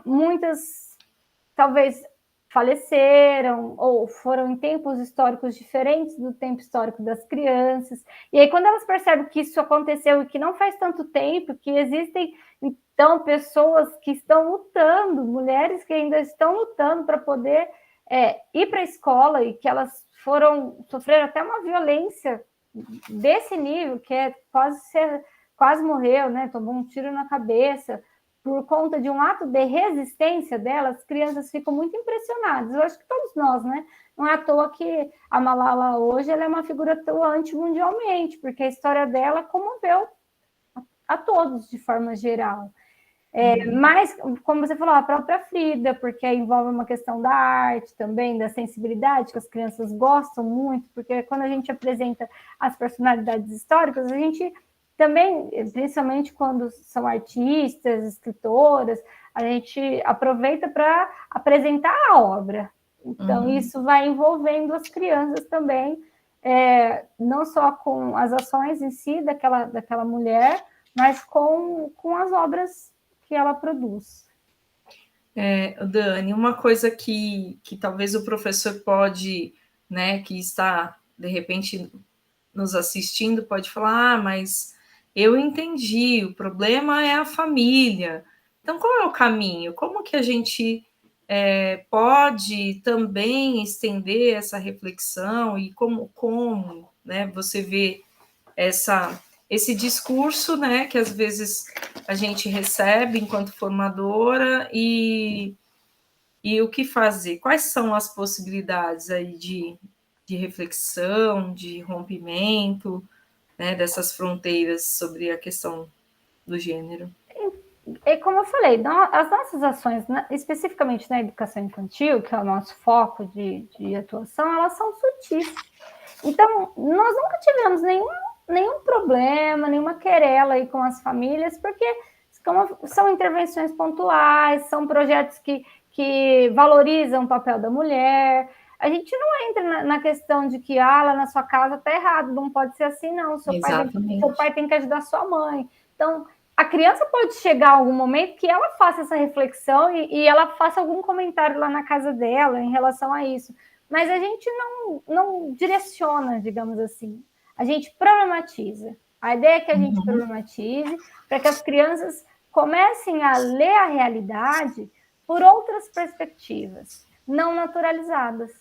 muitas talvez faleceram ou foram em tempos históricos diferentes do tempo histórico das crianças. E aí, quando elas percebem que isso aconteceu e que não faz tanto tempo, que existem, então, pessoas que estão lutando, mulheres que ainda estão lutando para poder ir para a escola e que elas sofreram até uma violência desse nível, que é quase morreu, né? Tomou um tiro na cabeça, por conta de um ato de resistência dela, as crianças ficam muito impressionadas. Eu acho que todos nós, né? Não é à toa que a Malala hoje ela é uma figura atuante mundialmente, porque a história dela comoveu a todos de forma geral. Mas, como você falou, a própria Frida, porque envolve uma questão da arte também, da sensibilidade, que as crianças gostam muito, porque quando a gente apresenta as personalidades históricas, a gente também, principalmente quando são artistas, escritoras, a gente aproveita para apresentar a obra. Então, isso vai envolvendo as crianças também, não só com as ações em si daquela mulher, mas com as obras que ela produz. Dani, uma coisa que talvez o professor pode, né, que está, de repente, nos assistindo, pode falar, mas eu entendi, o problema é a família. Então, qual é o caminho? Como que a gente pode também estender essa reflexão e como né, você vê esse discurso, né, que às vezes a gente recebe enquanto formadora e o que fazer? Quais são as possibilidades aí de reflexão, de rompimento, né, dessas fronteiras sobre a questão do gênero? E como eu falei, as nossas ações, especificamente na educação infantil, que é o nosso foco de atuação, elas são sutis. Então, nós nunca tivemos nenhum problema, nenhuma querela aí com as famílias, porque são intervenções pontuais, são projetos que valorizam o papel da mulher. A gente não entra na questão de que lá na sua casa está errado, não pode ser assim, não. Seu pai tem que ajudar sua mãe. Então, a criança pode chegar a algum momento que ela faça essa reflexão e ela faça algum comentário lá na casa dela em relação a isso. Mas a gente não direciona, digamos assim. A gente problematiza. A ideia é que a gente problematize para que as crianças comecem a ler a realidade por outras perspectivas, não naturalizadas.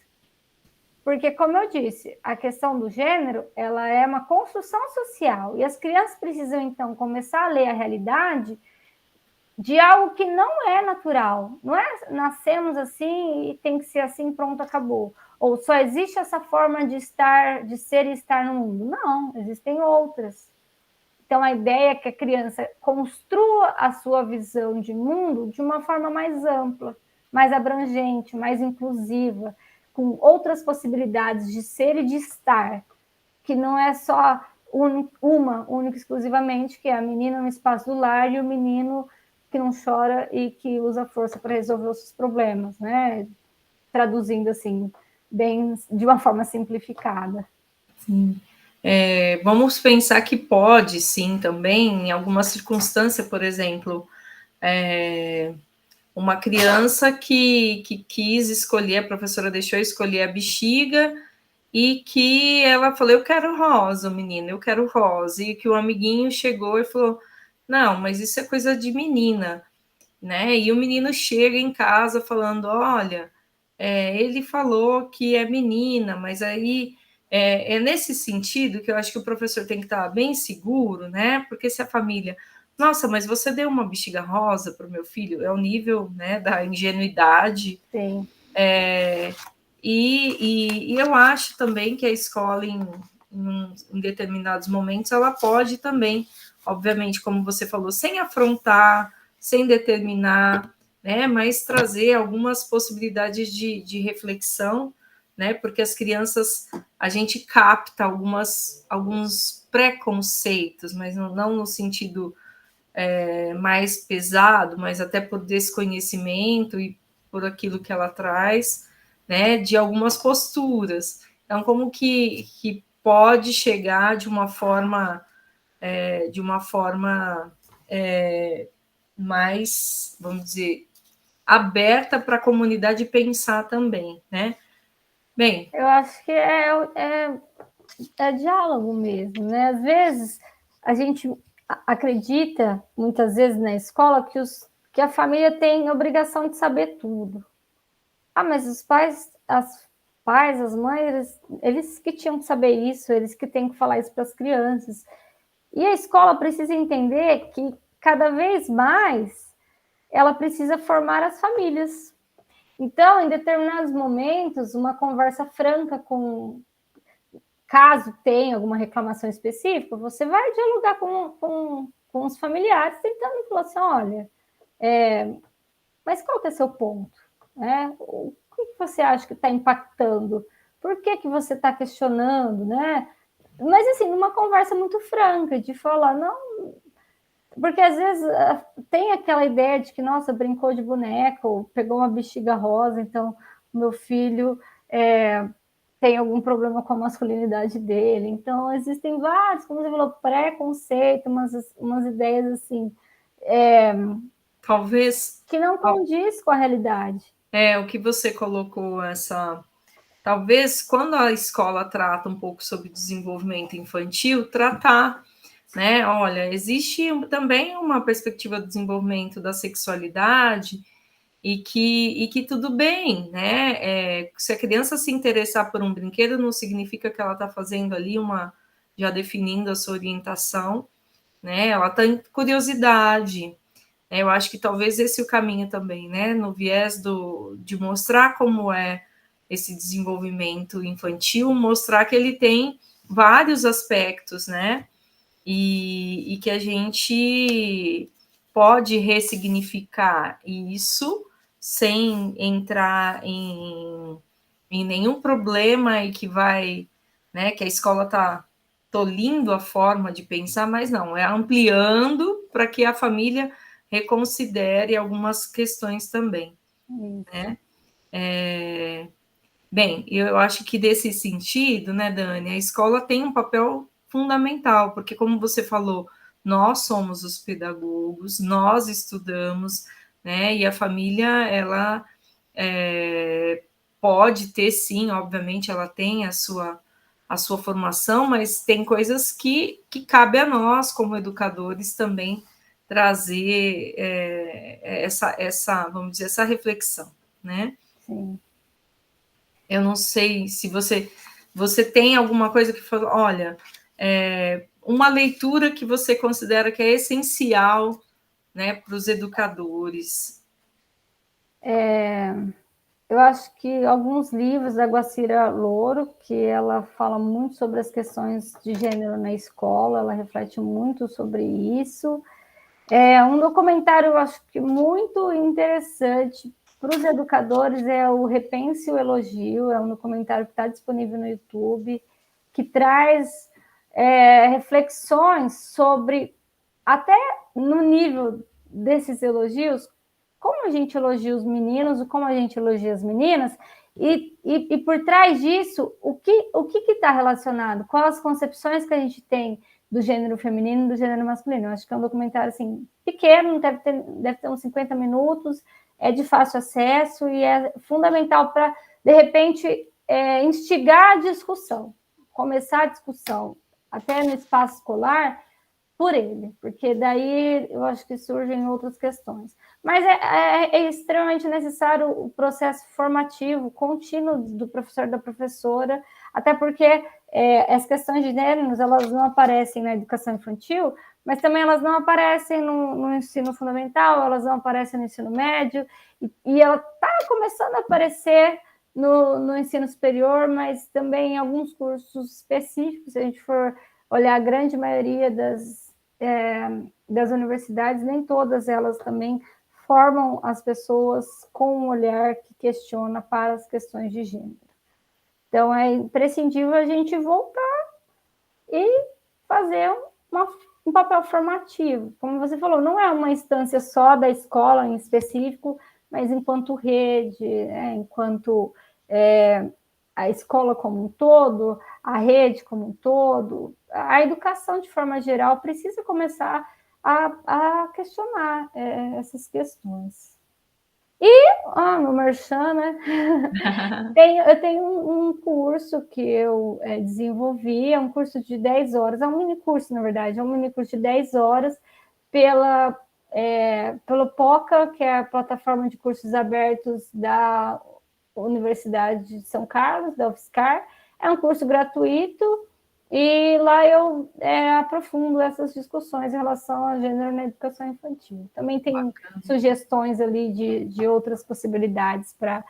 Porque, como eu disse, a questão do gênero, ela é uma construção social, e as crianças precisam, então, começar a ler a realidade de algo que não é natural. Não é nascemos assim e tem que ser assim, pronto, acabou. Ou só existe essa forma de ser e estar no mundo. Não, existem outras. Então, a ideia é que a criança construa a sua visão de mundo de uma forma mais ampla, mais abrangente, mais inclusiva, com outras possibilidades de ser e de estar, que não é só única exclusivamente, que é a menina no espaço do lar e o menino que não chora e que usa força para resolver os seus problemas, né? Traduzindo assim, bem de uma forma simplificada. Sim. Vamos pensar que pode, sim, também, em alguma circunstância, por exemplo, uma criança que quis escolher, a professora deixou escolher a bexiga e que ela falou, eu quero rosa, menino, eu quero rosa, e que o amiguinho chegou e falou, não, mas isso é coisa de menina, né? E o menino chega em casa falando, olha, ele falou que é menina, mas aí é nesse sentido que eu acho que o professor tem que estar bem seguro, né? Porque se a família, nossa, mas você deu uma bexiga rosa para o meu filho, é o nível, né, da ingenuidade. Sim. E eu acho também que a escola, em determinados momentos, ela pode também, obviamente, como você falou, sem afrontar, sem determinar, né, mas trazer algumas possibilidades de reflexão, né, porque as crianças, a gente capta alguns preconceitos, mas não no sentido mais pesado, mas até por desconhecimento e por aquilo que ela traz, né, de algumas posturas. Então, como que pode chegar de uma forma mais, vamos dizer, aberta para a comunidade pensar também, né? Bem, eu acho que é diálogo mesmo, né? Às vezes a gente acredita, muitas vezes na escola, que a família tem obrigação de saber tudo. Mas os pais, as mães, eles que tinham que saber isso, eles que têm que falar isso para as crianças. E a escola precisa entender que cada vez mais ela precisa formar as famílias. Então, em determinados momentos, uma conversa franca caso tenha alguma reclamação específica, você vai dialogar com os familiares, tentando falar assim, olha, mas qual que é seu ponto? O que você acha que está impactando? Por que você está questionando, né? Mas assim, numa conversa muito franca, de falar, não, porque às vezes tem aquela ideia de que, nossa, brincou de boneco, pegou uma bexiga rosa, então meu filho tem algum problema com a masculinidade dele. Então, existem vários, como você falou, preconceito, umas ideias assim, Talvez que não condiz com a realidade. o que você colocou, essa. Talvez quando a escola trata um pouco sobre desenvolvimento infantil, tratar, né? Olha, existe também uma perspectiva do desenvolvimento da sexualidade e que tudo bem, né? Se a criança se interessar por um brinquedo, não significa que ela está fazendo ali já definindo a sua orientação, né? Ela tem curiosidade. Eu acho que talvez esse é o caminho também, né? No viés de mostrar como é esse desenvolvimento infantil, mostrar que ele tem vários aspectos, né? E que a gente pode ressignificar isso sem entrar em nenhum problema e que vai, né, que a escola está tolindo a forma de pensar, mas não, é ampliando para que a família reconsidere algumas questões também, né? Bem, eu acho que desse sentido, né, Dani, a escola tem um papel fundamental, porque como você falou, nós somos os pedagogos, nós estudamos, né, e a família, ela pode ter, sim, obviamente, ela tem a sua formação, mas tem coisas que cabe a nós, como educadores, também trazer vamos dizer, essa reflexão, né? Sim. Eu não sei se você tem alguma coisa que fala, olha, uma leitura que você considera que é essencial, né, para os educadores. Eu acho que alguns livros da Guacira Louro, que ela fala muito sobre as questões de gênero na escola, ela reflete muito sobre isso. Um documentário, eu acho que muito interessante para os educadores é o Repense o Elogio, é um documentário que está disponível no YouTube, que traz reflexões sobre, até no nível desses elogios, como a gente elogia os meninos, como a gente elogia as meninas, e por trás disso, o que está relacionado? Quais as concepções que a gente tem do gênero feminino e do gênero masculino? Eu acho que é um documentário assim, pequeno, deve ter uns 50 minutos, é de fácil acesso e é fundamental para, de repente, instigar a discussão, começar a discussão, até no espaço escolar, por ele, porque daí eu acho que surgem outras questões. Mas é extremamente necessário o processo formativo contínuo do professor e da professora, até porque as questões de gêneros, elas não aparecem na educação infantil, mas também elas não aparecem no ensino fundamental, elas não aparecem no ensino médio, e ela está começando a aparecer no ensino superior, mas também em alguns cursos específicos, se a gente for olhar a grande maioria das universidades, nem todas elas também formam as pessoas com um olhar que questiona para as questões de gênero. Então, é imprescindível a gente voltar e fazer um papel formativo. Como você falou, não é uma instância só da escola em específico, mas enquanto rede, enquanto a escola como um todo, a rede como um todo, a educação de forma geral precisa começar a questionar essas questões. No merchan, né? Eu tenho um curso que eu desenvolvi, é um curso de 10 horas, é um mini curso, na verdade, é um mini curso de 10 horas pelo POCA, que é a plataforma de cursos abertos da Universidade de São Carlos, da UFSCar. É um curso gratuito e lá eu aprofundo essas discussões em relação a gênero na educação infantil. Também tem sugestões ali de outras possibilidades para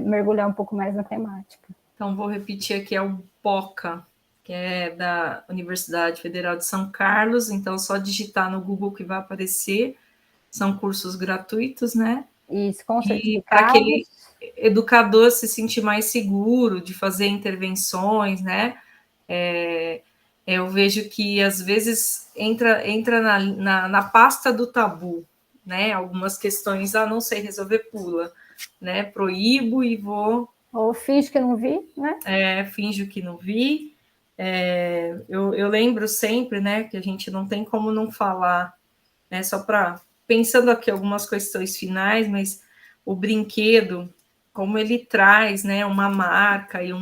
mergulhar um pouco mais na temática. Então, vou repetir aqui, é o POCA, que é da Universidade Federal de São Carlos. Então, só digitar no Google que vai aparecer. São cursos gratuitos, né? Isso, com certificados. Para aquele educador se sentir mais seguro de fazer intervenções, né? eu vejo que às vezes entra na pasta do tabu, né? Algumas questões, não sei resolver, pula, né? Proíbo e vou. Ou finge que não vi, né? Finjo que não vi. Eu lembro sempre, né, que a gente não tem como não falar, né? Só para pensando aqui algumas questões finais, mas o brinquedo, como ele traz, né, uma marca e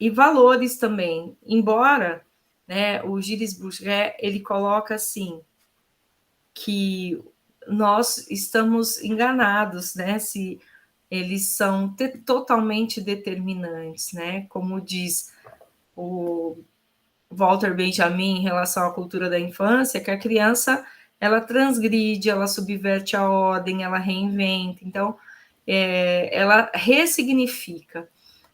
e valores também. Embora, né, o Gilles Bourget, ele coloca assim que nós estamos enganados, né, se eles são totalmente determinantes, né, como diz o Walter Benjamin em relação à cultura da infância, que a criança ela transgride, ela subverte a ordem, ela reinventa, então ela ressignifica,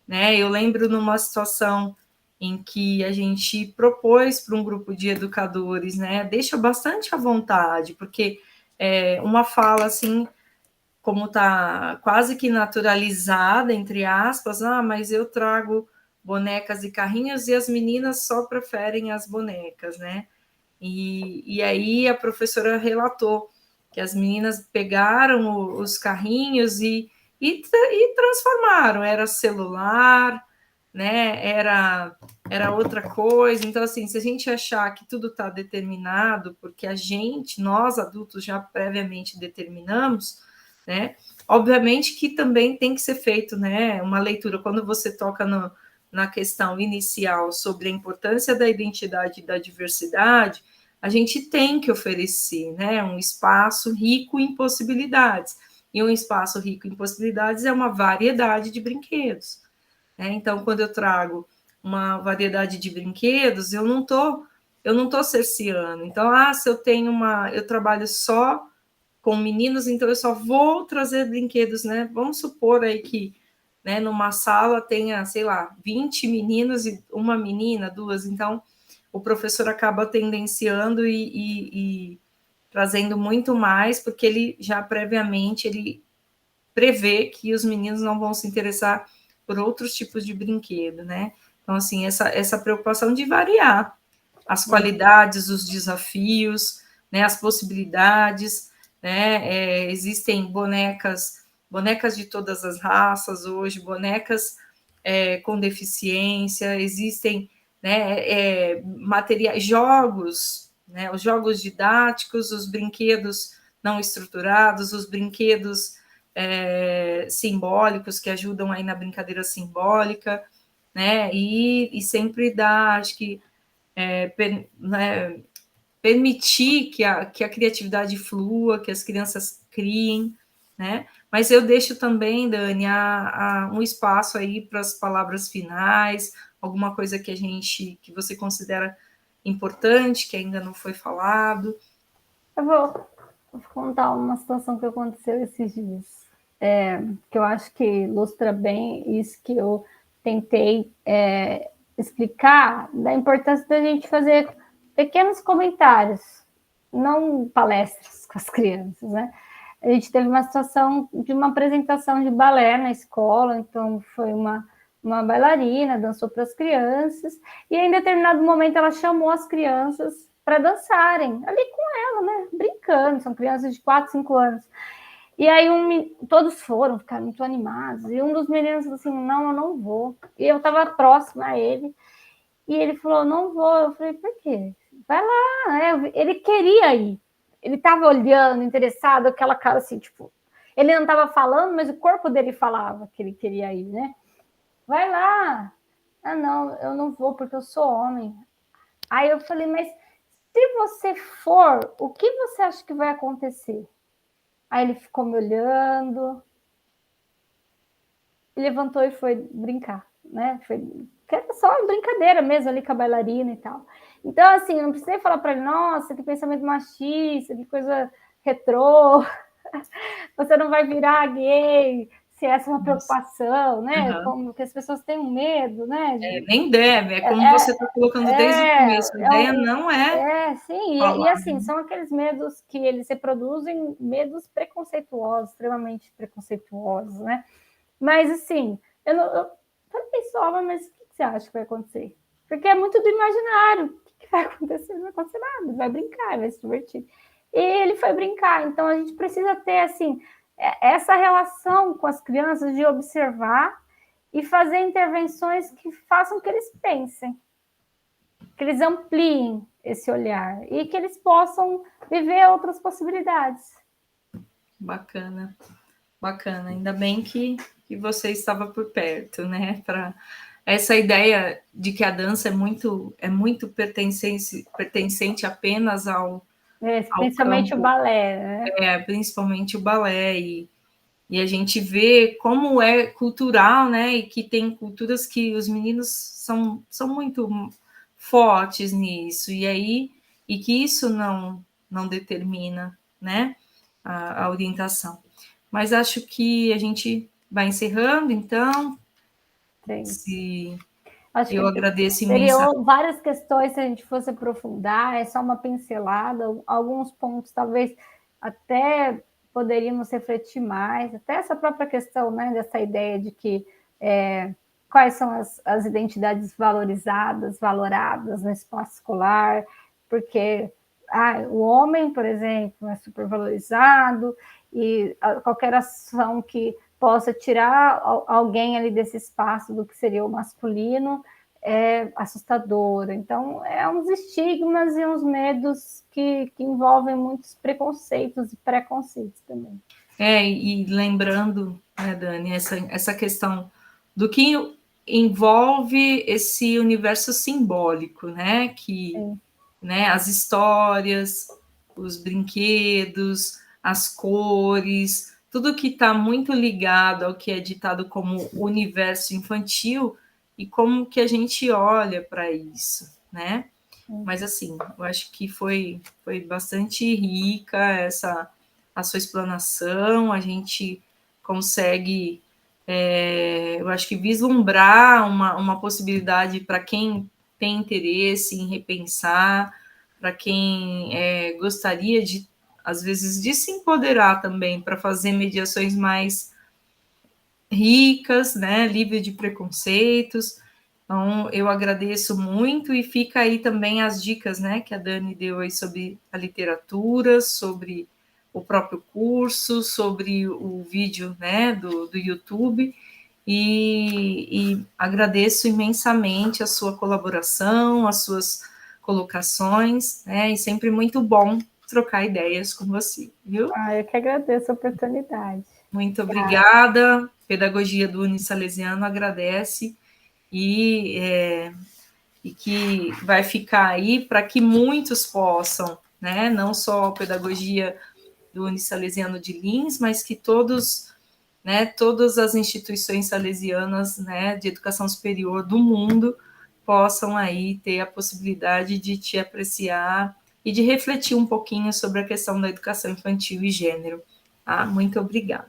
né? Eu lembro numa situação em que a gente propôs para um grupo de educadores, né? Deixa bastante à vontade, porque uma fala assim, como está quase que naturalizada, entre aspas, mas eu trago bonecas e carrinhos e as meninas só preferem as bonecas, né? E aí a professora relatou que as meninas pegaram os carrinhos e transformaram, era celular, né? Era outra coisa. Então, assim, se a gente achar que tudo está determinado, porque nós adultos já previamente determinamos, né? Obviamente que também tem que ser feito, né? Uma leitura quando você toca na questão inicial sobre a importância da identidade e da diversidade, a gente tem que oferecer, né, um espaço rico em possibilidades. E um espaço rico em possibilidades é uma variedade de brinquedos, né? Então, quando eu trago uma variedade de brinquedos, eu não tô cerceando. Então, se eu trabalho só com meninos, então eu só vou trazer brinquedos, né? Vamos supor aí que, né, numa sala tenha, sei lá, 20 meninos e uma menina, duas, então o professor acaba tendenciando e trazendo muito mais, porque ele já previamente ele prevê que os meninos não vão se interessar por outros tipos de brinquedo, né? Então, assim, essa preocupação de variar as qualidades, os desafios, né, as possibilidades, né? Existem bonecas de todas as raças hoje, bonecas com deficiência, existem, né, materiais, jogos, né, os jogos didáticos, os brinquedos não estruturados, os brinquedos simbólicos que ajudam aí na brincadeira simbólica, né? E sempre dá, acho que né, permitir que a criatividade flua, que as crianças criem, né? Mas eu deixo também, Dani, um espaço aí para as palavras finais, alguma coisa que você considera importante, que ainda não foi falado. Eu vou contar uma situação que aconteceu esses dias, que eu acho que ilustra bem isso que eu tentei explicar, da importância da gente fazer pequenos comentários, não palestras com as crianças, né? A gente teve uma situação de uma apresentação de balé na escola, então foi uma bailarina, dançou para as crianças, e em determinado momento ela chamou as crianças para dançarem, ali com ela, né? Brincando, são crianças de 4, 5 anos. E aí todos ficaram muito animados, e um dos meninos falou assim, não, eu não vou. E eu estava próxima a ele, e ele falou, não vou. Eu falei, por quê? Vai lá. Ele queria ir. Ele estava olhando, interessado, aquela cara assim, tipo... Ele não estava falando, mas o corpo dele falava que ele queria ir, né? Vai lá. Não, eu não vou porque eu sou homem. Aí eu falei, mas se você for, o que você acha que vai acontecer? Aí ele ficou me olhando, e levantou e foi brincar, né? Que era só brincadeira mesmo ali com a bailarina e tal. Então, assim, eu não precisei falar para ele, nossa, que pensamento machista, que coisa retrô, você não vai virar gay, se essa é uma preocupação, né? Uhum. Como que as pessoas têm um medo, né? Nem deve, como você está colocando desde o começo, a ideia não é. Sim, e assim, são aqueles medos que eles reproduzem, medos preconceituosos, extremamente preconceituosos, né? Mas assim, eu falei só, mas o que você acha que vai acontecer? Porque é muito do imaginário. O que vai acontecer? Não vai acontecer nada, vai brincar, vai se divertir. E ele foi brincar, então a gente precisa ter, assim, essa relação com as crianças de observar e fazer intervenções que façam que eles pensem, que eles ampliem esse olhar e que eles possam viver outras possibilidades. Bacana, bacana. Ainda bem que você estava por perto, né? Para essa ideia de que a dança é muito pertencente apenas ao Principalmente campo, o balé, né? principalmente o balé, e a gente vê como é cultural, né? E que tem culturas que os meninos são muito fortes nisso, e que isso não determina, né? A orientação. Mas acho que a gente vai encerrando, então. Sim. Acho Eu que agradeço teriam imensamente. várias questões se a gente fosse aprofundar, é só uma pincelada, alguns pontos talvez até poderíamos refletir mais, até essa própria questão, né, dessa ideia de que quais são as identidades valorizadas, valoradas no espaço escolar, porque o homem, por exemplo, é supervalorizado e qualquer ação que possa tirar alguém ali desse espaço do que seria o masculino é assustadora. Então, é uns estigmas e uns medos que envolvem muitos preconceitos e preconceitos também. E lembrando, né, Dani, essa questão do que envolve esse universo simbólico, né? Né, as histórias, os brinquedos, as cores, tudo que está muito ligado ao que é ditado como universo infantil e como que a gente olha para isso, né? Mas assim, eu acho que foi bastante rica a sua explanação, a gente consegue, eu acho que vislumbrar uma possibilidade para quem tem interesse em repensar, para quem gostaria de, às vezes, de se empoderar também para fazer mediações mais ricas, né, livre de preconceitos. Então, eu agradeço muito e fica aí também as dicas, né, que a Dani deu aí sobre a literatura, sobre o próprio curso, sobre o vídeo, né, do YouTube, e agradeço imensamente a sua colaboração, as suas colocações, né, e sempre muito bom trocar ideias com você, viu? Eu que agradeço a oportunidade. Muito obrigada. Pedagogia do Unisalesiano agradece e que vai ficar aí para que muitos possam, né, não só a pedagogia do Unisalesiano de Lins, mas que todos, né, todas as instituições salesianas, né, de educação superior do mundo possam aí ter a possibilidade de te apreciar e de refletir um pouquinho sobre a questão da educação infantil e gênero. Tá? Muito obrigada.